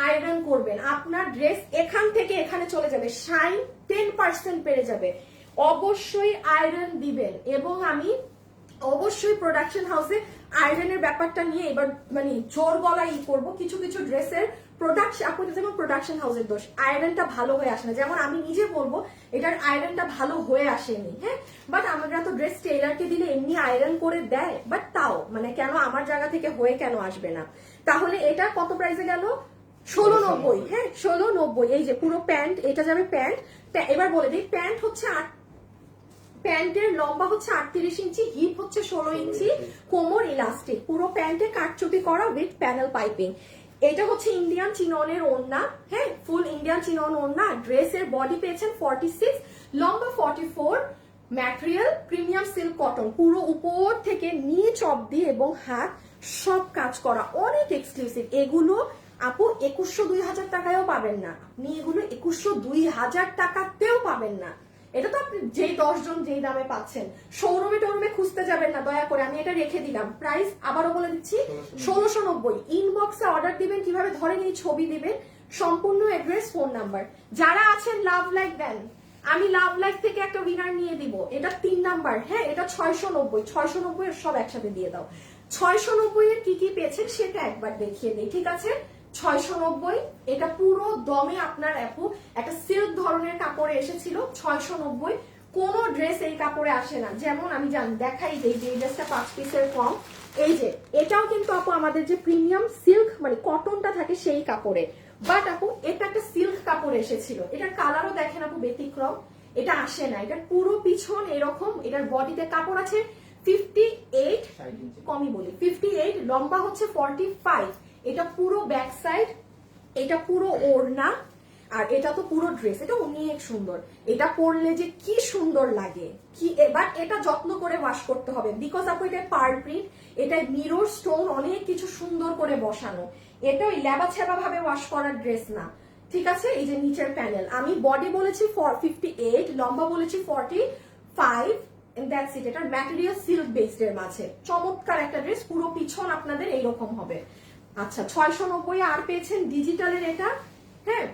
আয়রন করবেন। আপনার ড্রেস এখান থেকে এখানে চলে যাবে, শাইন 10% বেড়ে যাবে, অবশ্যই আয়রন দিবেন। এবং আমি অবশ্যই প্রোডাকশন হাউসে আয়রনের ব্যাপারটা নিয়ে এবার মানে জোর গলায় করবো। কিছু কিছু ড্রেসের প্রোডাকশন, আপনাদের যেমন প্রোডাকশন হাউসের দোষ, আয়রনটা ভালো হয়ে আসে না। যেমন আমি নিজে বলবো এটার আয়রনটা ভালো হয়ে আসেনি, হ্যাঁ। বাট আমরা তো ড্রেস টেইলারকে দিলে এমনি আয়রন করে দেয়, বাট তাও মানে কেন আমার জায়গা থেকে হয়ে কেন আসবে না। তাহলে এটা কত প্রাইসে গেল? 1690, হ্যাঁ 1690। এই যে পুরো প্যান্ট, এটা যাবে প্যান্ট। এবার বলে দিই, প্যান্ট হচ্ছে প্যান্টের লম্বা হচ্ছে 38 ইঞ্চি, হিপ হচ্ছে 16 ইঞ্চি, কোমর ইলাস্টিক, পুরো প্যান্টে কাটচুপি করা উইথ প্যানেল পাইপিং। এটা হচ্ছে ইন্ডিয়ান চিননের ওড়না, হ্যাঁ ফুল ইন্ডিয়ান চিনন ওড়না। ড্রেসের বডি পেয়েছেন 46, লম্বা 44, ম্যাটেরিয়াল প্রিমিয়াম সিল্ক কটন, পুরো উপর থেকে নিচ অব্দি এবং হাত সব কাজ করা, অনেক এক্সক্লুসিভ। এগুলো আপু 2100-2000 টাকায়ও পাবেন না, আপনি এগুলো 2100-2000 টাকাতেও পাবেন না। এটা তো আপনি যেই 10 জন যেই দামে পাচ্ছেন, শোরুমে টোরুমে খুঁজতে যাবেন না দয়া করে। আমি এটা রেখে দিলাম, প্রাইস আবারও বলে দিচ্ছি 1690। ইনবক্সে অর্ডার দিবেন, কিভাবে ধরেন এই ছবি দিবেন, সম্পূর্ণ অ্যাড্রেস, ফোন নাম্বার। যারা আছেন লাভ লাইক দেন, আমি লাভ লাইক থেকে একটা উইনার নিয়ে দিব, এটা 3 নাম্বার, হ্যাঁ এটা 690 এর সব একসাথে দিয়ে দাও। 690 এর কি কি পেয়েছেন সেটা একবার দেখিয়ে দিই, ঠিক আছে। 690, এটা পুরো দমে আপনার আপু একটা সিল্ক ধরনের কাপড়ে এসেছিল। 690, কোন ড্রেস এই কাপড়ে আসে না। যেমন আমি দেখাই দিই যে এই ড্রেসটা 5 পিসের কম, এই যে এটাও কিন্তু আপু আমাদের যে প্রিমিয়াম সিল্ক মানে কটনটা থাকে সেই কাপড়ে, বাট আপু এটা একটা সিল্ক কাপড় এসেছিল। এটার কালারও দেখেন আপু ব্যতিক্রম, এটা আসে না। এটার পুরো পিছন এরকম, এটার বডিতে কাপড় আছে 58, কমই বলি 58, লম্বা হচ্ছে 45। এটা পুরো ব্যাক সাইড, এটা পুরো ওড়না, আর এটা তো পুরো ড্রেস। এটা অনেক সুন্দর, এটা পরলে যে কি সুন্দর লাগে কি। এবার এটা যত্ন করে ওয়াশ করতে হবে, বিকজ আপু এটা পার্ল প্রিন্ট, এটা মিরর স্টোন, অনেক কিছু সুন্দর করে বসানো। এটা ওই ল্যাবা ছ্যাবা ভাবে ওয়াশ করার ড্রেস না, ঠিক আছে। এই যে নিচের প্যানেল, আমি বডি বলেছি 58, লম্বা বলেছি 45, দ্যাটস ইট। এটার ম্যাটেরিয়াল সিল্ক বেসড এর মাঝে চমৎকার একটা ড্রেস, পুরো পিছন আপনাদের এইরকম হবে। আচ্ছা 690 আর পেয়েছেন ডিজিটালের এটা, হ্যাঁ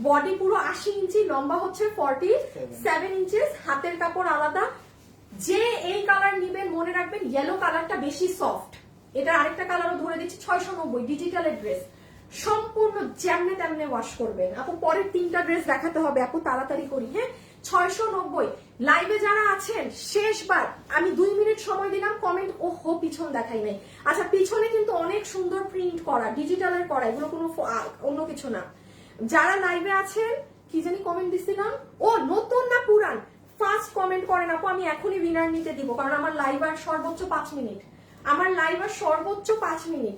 বডি পুরো 80 ইঞ্চি, লম্বা হচ্ছে 47 ইঞ্চেস, হাতের কাপড় আলাদা। যে এই কালার নিবেন মনে রাখবেন ইয়েলো কালারটা বেশি সফট। এটা আরেকটা কালারও ধরে দিচ্ছি, 690 ডিজিটালের ড্রেস, সম্পূর্ণ যেমনে তেমনে ওয়াশ করবেন। আপু পরের 3টা ড্রেস দেখাতে হবে আপু, তাড়াতাড়ি করি, হ্যাঁ 690। লাইভে যারা আছেন শেষবার আমি 2 মিনিট সময় দিলাম, কমেন্ট ওহো পিছন দেখাই নাই। আচ্ছা পিছনে কিন্তু অনেক সুন্দর প্রিন্ট করা, ডিজিটালের করা, এগুলো কোনো অন্য কিছু না। যারা লাইভে আছেন, কি জানি কমেন্ট দিছিলাম, ও নতুন না পুরান, ফার্স্ট কমেন্ট করেন আপু, আমি এখনই উইনার নিতে দিব, কারণ আমার লাইভ আর সর্বোচ্চ 5 মিনিট, আমার লাইভ আর সর্বোচ্চ 5 মিনিট।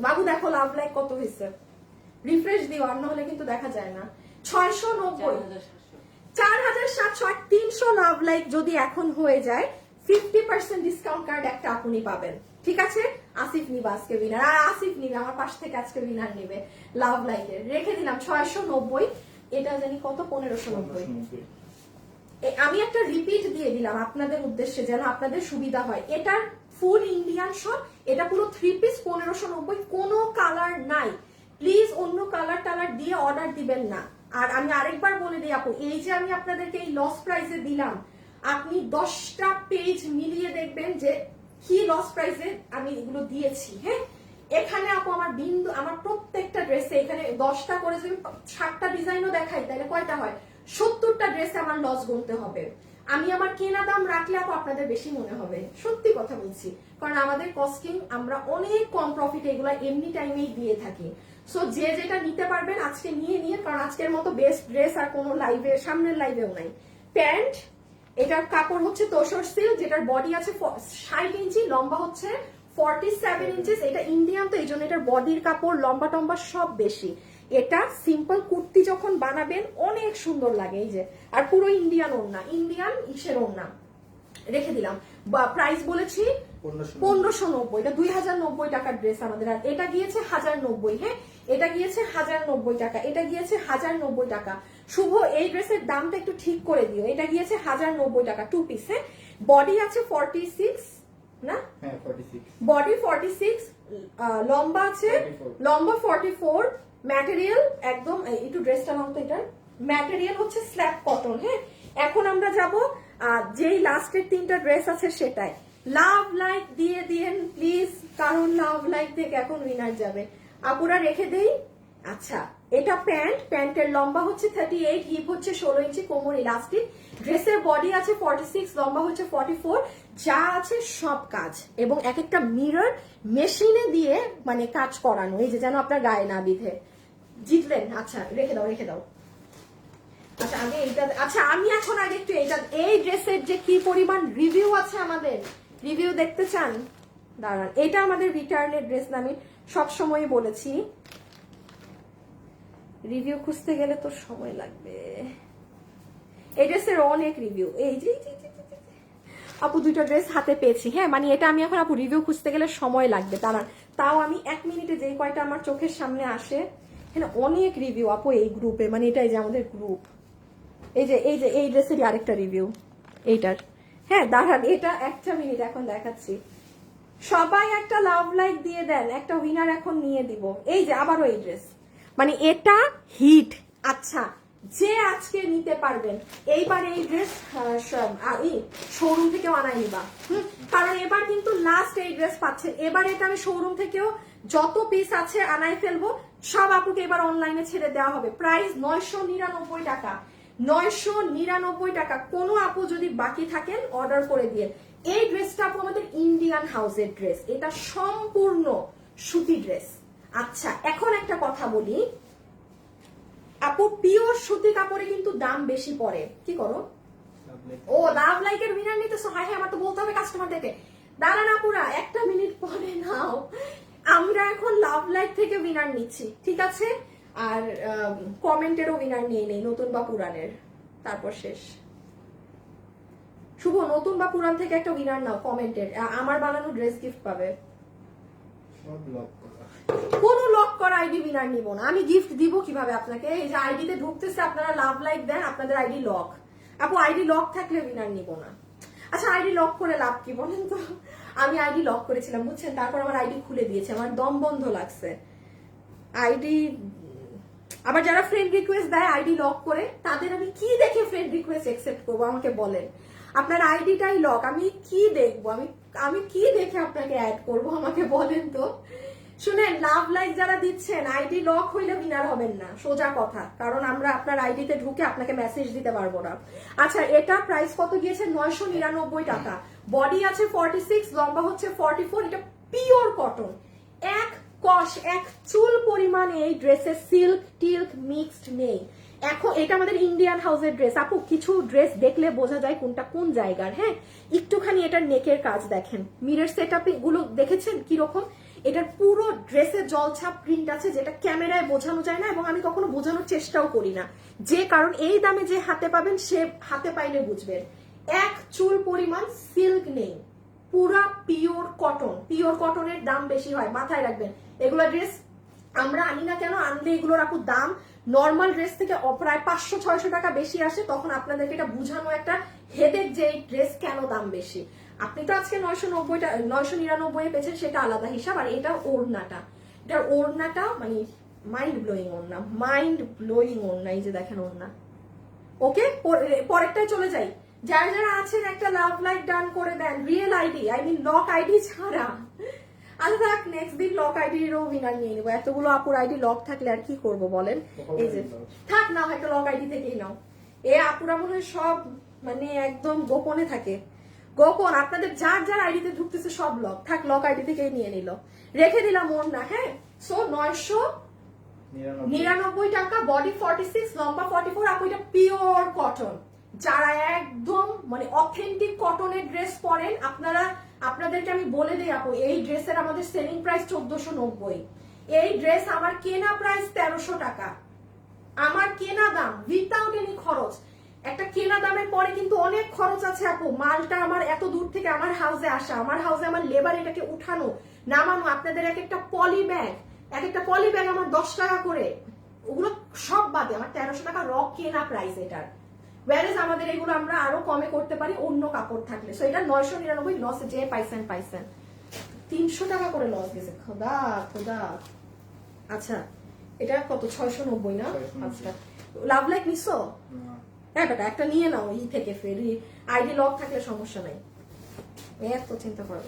বাবু দেখো লাভ লাইক কত হয়েছে, রিফ্রেশ দিও, আর নাহলে কিন্তু দেখা যায় না। 690, 4700 আর 300 লাভ লাইক যদি এখন হয়ে যায় 50% ডিসকাউন্ট কার্ড একটা আপনি পাবেন, ঠিক আছে। আসিফ নিবে আজকে উইনার, আর আসিফ নিবে আমার পাশ থেকে আজকে উইনার নিবে লাভ লাইকের। রেখে দিলাম 690, এটা জানি কত 1590। আমি একটা রিপিট দিয়ে দিলাম আপনাদের উদ্দেশ্যে যেন আপনাদের সুবিধা হয়। এটার ফুল ইন্ডিয়ান শপ, এটা পুরো 3 পিস 1590, কোনো কালার নাই। প্লিজ অন্য কালার টালার দিয়ে অর্ডার দিবেন না। আর আমি আরেকবার বলে দিই আপু, এই যে আমি আপনাদেরকে এই লস প্রাইসে দিলাম, আপনি 10টা পেজ মিলিয়ে দেখবেন যে কি লস প্রাইসে আমি এগুলো দিয়েছি, হ্যাঁ। এখানে আপু আমার বিন্দু, আমার প্রত্যেকটা ড্রেসে এখানে 10টা করে যদি 60টা ডিজাইনও দেখাই তাহলে কয়টা হয়, 70টা ড্রেসে আমার লস গুনতে হবে। আমি আমার কেনা দাম রাখলে আপু আপনাদের বেশি মনে হবে, সত্যি কথা বলছি, কারণ আমাদের কস্টিং আমরা অনেক কম প্রফিট এগুলো এমনি টাইমেই দিয়ে থাকি। সো যে যেটা নিতে পারবেন আজকে নিয়ে, কারণ আজকের মতো বেস্ট ড্রেস আর কোনো লাইভে, সামনের লাইভেও নাই। প্যান্ট, এটার কাপড় হচ্ছে তোসর সিল্ক, যেটার বডি আছে 60 ইঞ্চি, লম্বা হচ্ছে 47 ইঞ্চেস। এটা ইন্ডিয়ান তো এই জন্য এটার বডির কাপড় লম্বা টম্বা সব বেশি। এটা সিম্পল কুর্তি যখন বানাবেন অনেক সুন্দর লাগে, এই যে। আর পুরো ইন্ডিয়ান ওড়না, ইন্ডিয়ান ইসের ওড়না। রেখে দিলাম, প্রাইস বলেছি 1590, এটা 2090 টাকার ড্রেস আমাদের। আর এটা গিয়েছে 1090, হ্যাঁ এটা গিয়েছে 1090 টাকা, এটা গিয়েছে 1090 টাকা। শুভ এই ড্রেসের দামটা একটু ঠিক করে দিও, এটা গিয়েছে 1090 টাকা 2 পিস, হ্যাঁ। বডি আছে 46 না, হ্যাঁ 46, বডি 46, লম্বা আছে, লম্বা 44, ম্যাটেরিয়াল একদম, একটু ড্রেসটা নাম তো, এটার ম্যাটেরিয়াল হচ্ছে স্ল্যাব কটন, হ্যাঁ। এখন আমরা যাব যেই লাস্টের 3টা ড্রেস আছে সেটাই। লাভ লাইক দিয়ে দিয়েন প্লিজ, কারণ লাভ লাইক থেকে এখন উইনার যাবে। আপুরা রেখে দেই। আচ্ছা, এটা প্যান্টের লম্বা হচ্ছে 38, হিপ হচ্ছে 16 ইঞ্চি, কোমর ইলাস্টিক। ড্রেসের বডি আছে 46, লম্বা হচ্ছে 44, যা আছে সব কাজ এবং এক একটা মিরর মেশিনে দিয়ে মানে কাজ করানো, এই যে যেন আপনার গায়ে না বিধে। জিতলেন। আচ্ছা রেখে দাও, রেখে দাও। আচ্ছা আগে এইটা, আচ্ছা আমি এখন আগে একটু এইটা, এই ড্রেসের যে কি পরিমাণ রিভিউ আছে আমাদের, রিভিউ দেখতে চান? দাঁড়ান, এটা আমাদের রিটার্নের ড্রেস না, আমি সবসময় বলেছি রিভিউ খুঁজতে গেলে তো সময় লাগবে। এই ড্রেসের অনেক রিভিউ, এই যে আপু দুইটা ড্রেস হাতে পেয়েছি। হ্যাঁ মানে এটা আমি এখন আপু রিভিউ খুঁজতে গেলে সময় লাগবে, দাঁড়ান তাও আমি 1 মিনিটে যেই কয়টা আমার চোখের সামনে আসে, হ্যাঁ অনেক রিভিউ আপু এই গ্রুপে, মানে এটাই যে আমাদের গ্রুপ। এই ড্রেসেরই আরেকটা রিভিউ এইটার। হ্যাঁ দাঁড়ান, এটা 1 মিনিট এখন দেখাচ্ছি। সবাই একটা লাভ লাইক দিয়ে দেন, একটা উইনার এখন নিয়ে দিব। এই যে আবারও এই ড্রেস, মানে এটা হিট। আচ্ছা, যে আজকে নিতে পারবেন এইবার এই ড্রেস শোরুম থেকেও আনাই নিবা, কারণ এবার কিন্তু লাস্ট এই ড্রেস পাচ্ছেন। এবার এটা আমি শোরুম থেকেও যত পিস আছে আনাই ফেলবো, সব আপুকে এবার অনলাইনে ছেড়ে দেওয়া হবে। প্রাইস 999 টাকা, 999 টাকা। কোনো আপু যদি বাকি থাকেন অর্ডার করে দিয়ে। এই ড্রেসটা আপু আমাদের ইন্ডিয়ান হাউসের ড্রেস, এটা সম্পূর্ণ সুতি ড্রেস। আচ্ছা এখন একটা কথা বলি আপু, পিওর সুতি কাপড়ে কিন্তু দাম বেশি পড়ে। কি করো? ও লাভ লাইকের উইনার নিতেছো? হ্যাঁ হ্যাঁ, আমার তো বলতে হবে কাস্টমারদেরকে। দাঁড়ান আপুরা, 1 মিনিট পরে নাও। আমরা এখন লাভ লাইক থেকে উইনার নিচ্ছি, ঠিক আছে? আর কমেন্টেরও উইনার নিয়ে নেই, নতুন বা পুরানের, তারপর শেষ। শুভ, নতুন বা পুরান থেকে একটা উইনার নাও কমেন্টের, আমার বানানো ড্রেস গিফট পাবে। কোনো লক করা আইডি উইনার নিব না, আমি গিফট দিব কিভাবে আপনাকে? এই যে আইডিতে ঢুকতেছে, আপনারা লাভ লাইক দেন, আপনাদের আইডি লক। আপু আইডি লক থাকলে উইনার নিব না। আচ্ছা আইডি লক করে লাভ কি বলেন তো? আমি আইডি লক করেছিলাম বুঝছেন, তারপর আমার আইডি খুলে দিয়েছে, আমার দম বন্ধ লাগছে। আইডি আবার যারা ফ্রেন্ড রিকোয়েস্ট দেয় আইডি লক করে, তাদের আমি কি দেখে ফ্রেন্ড রিকোয়েস্ট অ্যাকসেপ্ট করবো আমাকে বলেন? আপনার আইডিটাই লক, আমি কি দেখবো? আমি কি দেখে আপনাকে অ্যাড করব আমাকে বলেন তো? শুনেন, লাভ লাইক যারা দিচ্ছেন আইডি লক হইলে উইনার হবেন না, সোজা কথা, কারণ আমরা আপনার আইডিতে ঢুকে আপনাকে মেসেজ দিতে পারবো না। আচ্ছা এটা প্রাইস কত গিয়েছে? 999 টাকা। বডি আছে 46, লম্বা হচ্ছে 44, এটা পিওর কটন, এক কষ এক চুল পরিমাণ এই ড্রেসে সিল্ক টিল্ক মিক্সড নেই। এখন এটা আমাদের ইন্ডিয়ান হাউসের ড্রেস আপু, কিছু ড্রেস দেখলে বোঝা যায় কোনটা কোন জায়গার। হ্যাঁ একটুখানি এটার নেকের কাজ দেখেন, মিরর সেটআপ গুলো দেখেছেন কিরকম? এটার পুরো ড্রেসে জলছাপ প্রিন্ট আছে, যেটা ক্যামেরায় বোঝানো যায় না এবং আমি কখনো বোঝানোর চেষ্টাও করি না, যে কারণ এই দামে যে হাতে পাবেন সে হাতে পাইলে বুঝবেন। এক চুল পরিমাণ সিল্ক নেই, পুরা পিওর কটন। পিওর কটনের দাম বেশি হয়, মাথায় রাখবেন। এগুলো ড্রেস আমরা আনি না কেন, আনলে এগুলোর আপু দাম নর্মাল ড্রেস থেকে প্রায় 500-600 টাকা বেশি আসে, তখন আপনাদেরকে এটা বুঝানো একটা হেডেক যে এই ড্রেস কেন দাম বেশি। আপনি তো আজকে 999 পেয়েছেন, সেটা আলাদা হিসাব। আর এটা ওড়নাটা, এটার ওড়নাটা মানে মাইন্ড ব্লোয়িং ওড়না, মাইন্ড ব্লোয়িং ওড়না। এই যে দেখেন ওড়না। ওকে পরেরটায় চলে যাই। যারা যারা আছেন একটা লাভ লাইক ডান করে দেন, real ID, I mean lock ID ছাড়া। আচ্ছা থাক, নেক্সট দিন লক আইডিরও উইনার নিয়ে নেবো। এতগুলো আপুর আইডি লক থাকলে আর কি করব বলেন? এই যে থাক, নাও একটা লক আইডি থেকেই নাও। এ আপুরা মনে হয় সব মানে একদম গোপনে থাকে, গোপন। আপনাদের যার যার আইডিতে ঢুকতেছে সব লক, থাক লক আইডি থেকেই নিয়ে নিল। রেখে দিলাম ওর না। হ্যাঁ সো 999 টাকা, বডি 46, লম্বা 44। আপু এটা পিওর কটন, যারা একদম মানে অথেন্টিক কটনের ড্রেস পরেন আপনারা, আপনাদেরকে আমি বলে দিই আপু, এই ড্রেসের আমাদের সেলিং প্রাইস 1490। এই ড্রেস আমার কেনা প্রাইস 1300 টাকা, আমার কেনা দাম উইথাউট এনি খরচ। একটা কেনা দামের পরে কিন্তু অনেক খরচ আছে আপু। মালটা আমার এত দূর থেকে আমার হাউসে আসা, আমার হাউসে আমার লেবার এটাকে উঠানো নামানো, আপনাদের এক একটা পলি ব্যাগ আমার 10 টাকা করে, ওগুলো সব বাদে আমার 1300 টাকা র কেনা প্রাইস এটার। ওয়ারেজ আমাদের এগুলো আমরা আরো কমে করতে পারি অন্য কাপড় থাকলে। সো এটা 999 লসে যে পাইছেন 300 টাকা করে লস গেছে। খোদা খোদা। আচ্ছা এটা কত? 690 না? আচ্ছা লাভ লাইক নিছো? হ্যাঁ বেটা একটা নিয়ে নাও ই থেকে, ফেরি আইডি লক থাকলে সমস্যা নাই, এত চিন্তা করো।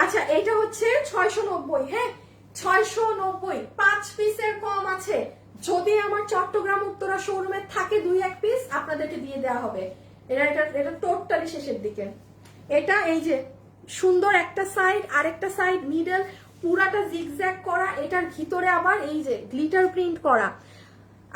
আচ্ছা এটা হচ্ছে 690। হ্যাঁ 690, 5 পিসের কম আছে। যদি আমার চট্টগ্রাম উত্তরা শোরুমে থাকে 2-1 পিস আপনাদেরকে দিয়ে দেওয়া হবে। এটা টোটালি শেষের দিকে। এটা এই যে সুন্দর একটা সাইড, আরেকটা সাইড মিডল, পুরাটা জিগজ্যাগ করা, এটার ভিতরে আবার এই যে গ্লিটার প্রিন্ট করা।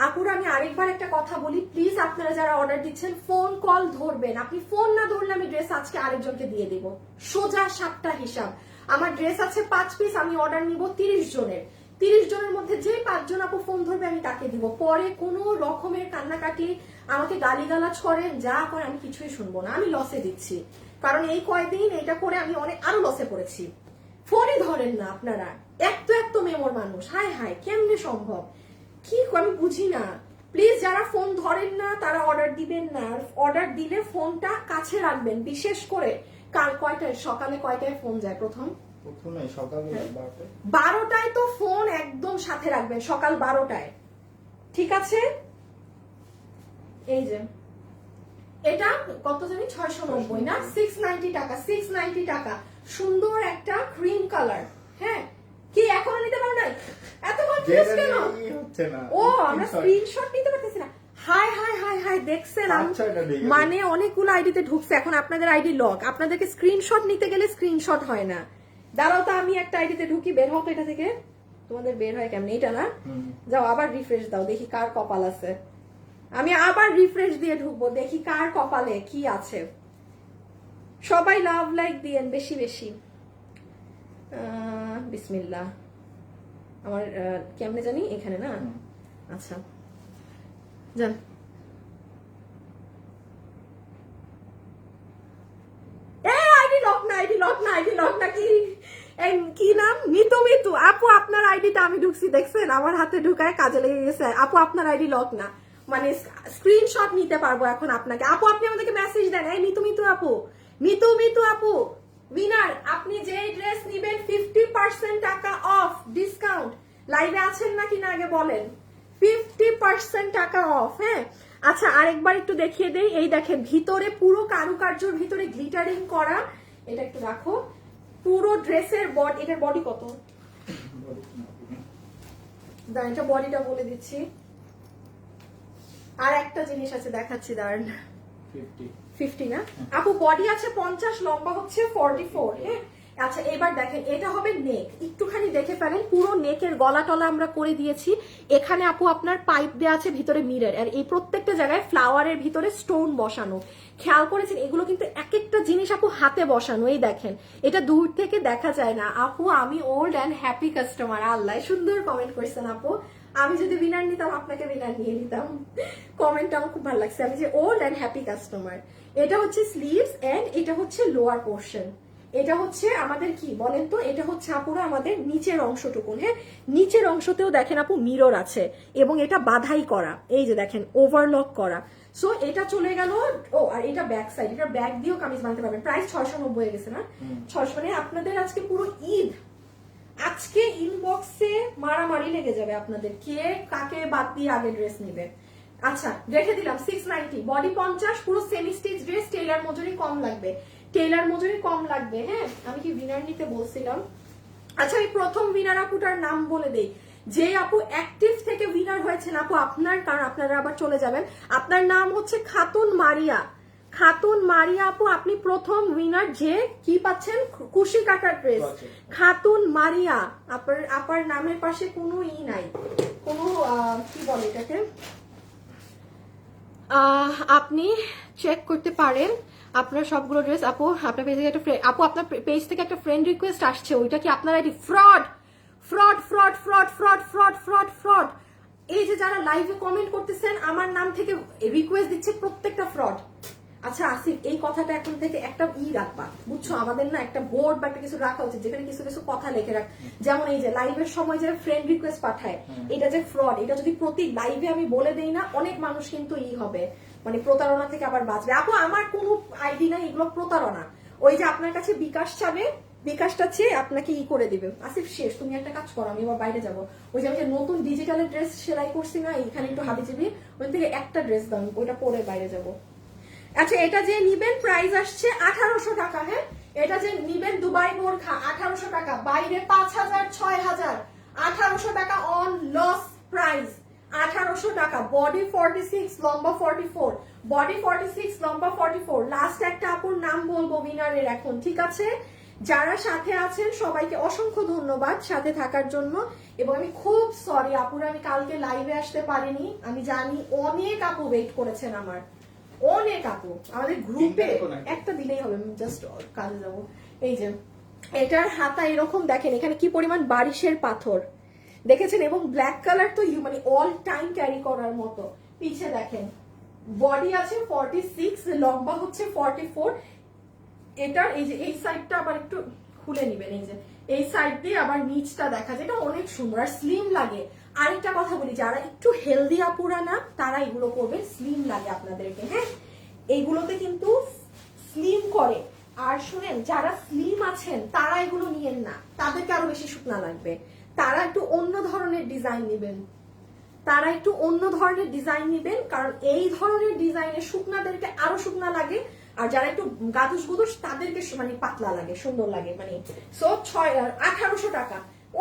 আপুরা আমি আরেকবার একটা কথা বলি, প্লিজ আপনারা যারা অর্ডার দিচ্ছেন ফোন কল ধরবেন। আপনি ফোন না ধরলে আমি ড্রেস আজকে আরেকজনকে দিয়ে দিব, সোজা 7টা হিসাব। আমার ড্রেস আছে 5 পিস, আমি অর্ডার নিব 30 জনের। 30 জনের মধ্যে যে 5 জন আপু ফোন ধরবে আমি তাকে দিব। পরে কোনো রকমের কান্নাকাটি, আমাকে গালিগালাজ করেন, যা করে আমি কিছুই শুনবো না। আমি লসে দিচ্ছি, কারণ এই কয়দিন এটা করে আমি আরো লসে পড়েছি। ফোনই ধরেন না আপনারা, এত মেমোর মানুষ, হায় হায় কেমনে সম্ভব, কি আমি বুঝি না। প্লিজ যারা ফোন ধরেন না তারা অর্ডার দিবেন না। অর্ডার দিলে ফোনটা কাছে রাখবেন, বিশেষ করে কাল কয়টায়, সকালে কয়টায় ফোন যায় প্রথমে সকালে 12টায় তো ফোন একদম সাথে রাখবেন, সকাল 12টায়, ঠিক আছে? এই যে এটা কত জানি 690 না 690 টাকা, 690 টাকা। সুন্দর একটা ক্রিম কালার। হ্যাঁ কি এখনো নিতে পারো নাই? এত কনফিউজ কেন হচ্ছে না? ও আমরা স্ক্রিনশট নিতে পারতেছি না। হাই হাই হাই হাই দেখছেন, মানে অনেকগুলো আইডিতে ঢুকছে, এখন আপনাদের আইডি লক। আপনাদেরকে স্ক্রিনশট নিতে গেলে স্ক্রিনশট হয় না। দাঁড়াও তো আমি একটা আইডিতে ঢুকি, বের হও তো এটা থেকে। তোমাদের বের হয় কেমন? এটা না, যাও আবার রিফ্রেশ দাও, দেখি কার কপাল আছে। আমি আবার রিফ্রেশ দিয়ে ঢুকবো, দেখি কার কপালে কি আছে। সবাই লাভ লাইক দিয়েন বেশি বেশি। বিসমিল্লাহ। আমার কেমনে জানি এখানে না, আচ্ছা যান। আইডি লক না, আইডি লক না, আইডি লক না। কি নাম? মিতু আপু, আপনার আইডিটা আমি ঢুকছি দেখছেন, আমার হাতে ঢুকায় কাজে লেগে গেছে। আপু আপনার আইডি লক না, মানে স্ক্রিনশট নিতে পারবো এখন আপনাকে। আপু আপনি আমাদেরকে মেসেজ দেন, এই মিতু আপু, মিতু আপু উইনার, আপনি যে ড্রেস নিবেন 50% টাকা অফ ডিসকাউন্ট। লাইভে আছেন নাকি না আগে বলেন। 50% টাকা অফ। হ্যাঁ আচ্ছা, আরেকবার একটু দেখিয়ে দেই। এই দেখেন ভিতরে পুরো কারুকার্যর ভিতরে গ্লিটারিং করা। এটা একটু রাখো। পুরো ড্রেসের বডি, এটার বডি কত দাঁড়ান, এটা বডিটা বলে দিচ্ছি। আর একটা জিনিস আছে দেখাচ্ছি, দাঁড়ান। 50 না আপু, বডি আছে 50, লম্বা হচ্ছে 44। হ্যাঁ আচ্ছা, এবার দেখেন এটা হবে নেক, একটুখানি দেখে ফেলেন। পুরো নেকের গলা টলা আমরা করে দিয়েছি। এখানে আপু আপনার পাইপ দেওয়া আছে, ভিতরে মিরর, আর এই প্রত্যেকটা জায়গায় ফ্লাওয়ারের ভিতরে স্টোন বসানো। খেয়াল করেছেন এগুলো কিন্তু এক একটা জিনিস আপু হাতে বসানো। এই দেখেন, এটা দূর থেকে দেখা যায় না। আপু আমি ওল্ড অ্যান্ড হ্যাপি কাস্টমার। আল্লাহ সুন্দর কমেন্ট করছেন আপু। আমি যদি উইনার নিতাম আপনাকে উইনার নিয়ে নিতাম। কমেন্টটা আমার খুব ভালো লাগছে। আমি যে ওল্ড অ্যান্ড হ্যাপি কাস্টমার। এটা হচ্ছে স্লিভস এন্ড এটা হচ্ছে লোয়ার পোর্শন। এটা হচ্ছে আমাদের কি বলেন তো, এটা হচ্ছে আপুরা আমাদের নিচের অংশটুকু। হ্যাঁ নিচের অংশতেও দেখেন আপু মিরর আছে, এবং এটা বাধাই করা, এই যে দেখেন ওভারলক করা। সো এটা চলে গেল। ও আর এটা ব্যাক সাইড, এটা ব্যাক দিয়েও কামিজ বানাতে পারবেন। প্রাইস 690 হয়ে গেছে না? 600। মানে আপনাদের আজকে পুরো ঈদ, আজকে ইনবক্সে মারামারি লেগে যাবে আপনাদের, কে কাকে বাদ দিয়ে আগে ড্রেস নেবে। আচ্ছা রেখে দিলাম 690, বডি 50, পুরো সেমি স্টিচ ড্রেস। টেইলার মজুরি কম লাগবে, টেইলার মজুরি কম লাগবে। হ্যাঁ আমি কি উইনার নিতে বলছিলাম? আচ্ছা আমি প্রথম উইনার আপুটার নাম বলে দেই। যে আপু অ্যাক্টিভ থেকে উইনার হয়েছেন আপু আপনার, কারণ আপনারা আবার চলে যাবেন। আপনার নাম হচ্ছে খাতুন মারিয়া। খাতুন মারিয়া আপু, আপনি প্রথম উইনার। যে কি পাচ্ছেন? কুশি কাটার ড্রেস। খাতুন মারিয়া, আপনার নামের পাশে কোনো ই নাই, কোনো কি বলে এটাকে, আপনি চেক করতে পারেন আপনার সবগুলো ড্রেস। আপু আপনার পেজ থেকে একটা আপু আপনার পেজ থেকে একটা ফ্রেন্ড রিকোয়েস্ট আসছে, ওইটা কি আপনার ID? Fraud fraud fraud fraud fraud fraud fraud fraud. এই যে যারা লাইভে কমেন্ট করতেছেন আমার নাম থেকে রিকোয়েস্ট দিচ্ছে, প্রত্যেকটা ফ্রড। আচ্ছা আসিফ, এই কথাটা এখন থেকে একটা রাখবা, বুঝছো? আমাদের না একটা বোর্ড বা একটা কিছু রাখা উচিত, যেখানে কিছু কিছু কথা লিখে রাখ। যেমন এই যে লাইভের সময় যে ফ্রেন্ড রিকোয়েস্ট পাঠায়, এটা যে ফ্রড, এটা যদি প্রতি লাইভে আমি বলে দেই না, অনেক মানুষ কিন্তু হবে, মানে প্রতারণা থেকে আবার বাঁচবে। আপু আমার কোনো আইডি নাই, এগুলো প্রতারণা। ওই যে আপনার কাছে বিকাশ চাবে, বিকাশটা চেয়ে আপনাকে করে দিবে। আসিফ শেষ, তুমি একটা কাজ করো, আমি এবার বাইরে যাবো। ওই যে আমি যে নতুন ডিজিটালের ড্রেস সেলাই করছি না, এখানে একটু হাবিজাবি, ওই থেকে একটা ড্রেস দাম, ওইটা পরে বাইরে যাবো। আচ্ছা এটা যে নিবেন প্রাইস আসছে 1800 টাকা। হ্যাঁ এটা যে নিবেন দুবাই বোরখা 1800 টাকা, বাইরে 5000 6000 1800 টাকা অন লস প্রাইস, 1800 টাকা। বডি 46, লম্বা 44, বডি 46, লম্বা 44। লাস্ট একটা আপুর নাম বলবো উইনারের এখন, ঠিক আছে? যারা সাথে আছেন সবাইকে অসংখ্য ধন্যবাদ সাথে থাকার জন্য। এবং আমি খুব সরি আপুরা, আমি কালকে লাইভে আসতে পারিনি। আমি জানি অনেক আপু ওয়েট করেছেন আমার, অনেক আপু আমাদের গ্রুপে। একটা দিলেই হবে, জাস্ট কাজে যাবো। এই যে এটার হাতা এরকম দেখেন, এখানে কি পরিমাণ বারিশের পাথর দেখেছেন, এবং ব্ল্যাক কালার তো মানে অল টাইম ক্যারি করার মতো। পিছে দেখেন বডি আছে 46, লম্বা হচ্ছে 44। এটার এই যে এই সাইডটা আবার একটু খুলে নিবেন, এই যে এই সাইড দিয়ে আবার নিচটা দেখা যায়, এটা অনেক সুন্দর আর স্লিম লাগে। আরেকটা কথা বলি, যারা একটু হেলদি আপুরা না তারা এগুলো করবে, স্লিম লাগে আপনাদেরকে। হ্যাঁ, এইগুলোতে কিন্তু স্লিম করে। আর শুনেন, যারা স্লিম আছেন তারা এগুলো নিয়েন না, তাদেরকে আরো বেশি শুকনা লাগবে। তারা একটু অন্য ধরনের ডিজাইন নেবেন, তারা একটু অন্য ধরনের ডিজাইন নেবেন, কারণ এই ধরনের ডিজাইনে শুকনাদেরকে আরো শুকনা লাগে, আর যারা একটু গাদুস গুদুস তাদেরকে মানে পাতলা লাগে, সুন্দর লাগে। মানে সো 1800 টাকা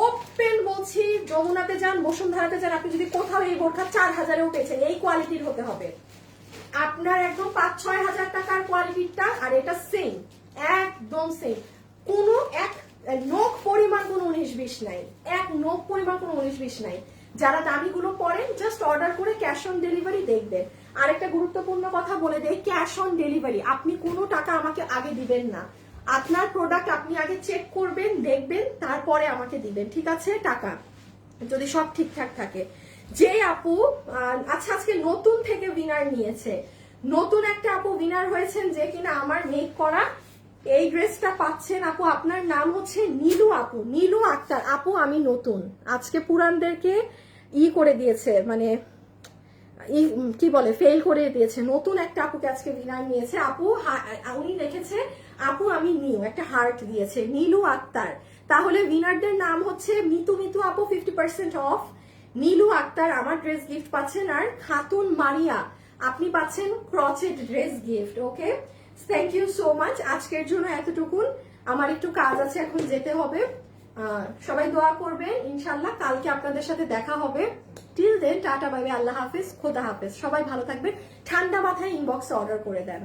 ওপেন বলছি। যমুনাতে যান, বসুন্ধরাতে যান, আপনি যদি কোথাও এই বোরখা 4000-এও পেয়েছেন, এই কোয়ালিটির হতে হবে আপনার, একদম 5-6 হাজার টাকার কোয়ালিটিটা। আর এটা সেম, একদম সেম, কোনো এক নোক পরিমাণ কোনো 19-20 নাই, এক নোক পরিমাণ কোনো 19-20 নাই। যারা দামিগুলো পড়েন জাস্ট অর্ডার করে ক্যাশ অন ডেলিভারি দেখবেন। আরেকটা গুরুত্বপূর্ণ কথা বলে দেই, ক্যাশ অন ডেলিভারি আপনি কোনো টাকা আমাকে আগে দিবেন না। আপনার প্রোডাক্ট আপনি আগে চেক করবেন, দেখবেন, তারপরে আমাকে দিবেন, ঠিক আছে? টাকা যদি সব ঠিকঠাক থাকে। যে আপু আচ্ছা আজকে নতুন থেকে উইনার নিয়েছে, নতুন একটা আপু উইনার হয়েছেন, যে কিনা আমার মেক করা এই ড্রেসটা পাচ্ছেন। আপু আপনার নাম হচ্ছে নীলু আপু, নীলু আক্তার আপু। আমি নতুন, আজকে পুরানদেরকে করে দিয়েছে, মানে কি বলে, ফেল করে দিয়েছে। নতুন একটা আপুকে আজকে উইনার নিয়েছে আপু, উনি রেখেছে আপু আমি নিউ, একটা হার্ট দিয়েছে, নীলু আক্তার। তাহলে উইনারদের নাম হচ্ছে মিতু মিতু আপু 50% অফ, নীলু আক্তার আমার ড্রেস গিফট পাচ্ছেন, আর খাতুন মারিয়া আপনি পাচ্ছেন crochet dress gift. Okay, thank you so much. আজকের জন্য এতটুকুন, আমার একটু কাজ আছে, এখন যেতে হবে। সবাই দোয়া করবেন, ইনশাল্লাহ কালকে আপনাদের সাথে দেখা হবে। Till then tata, bye bye, আল্লাহ হাফেজ, খোদা হাফেজ। সবাই ভালো থাকবেন, ঠান্ডা মাথায় ইনবক্সে অর্ডার করে দেন।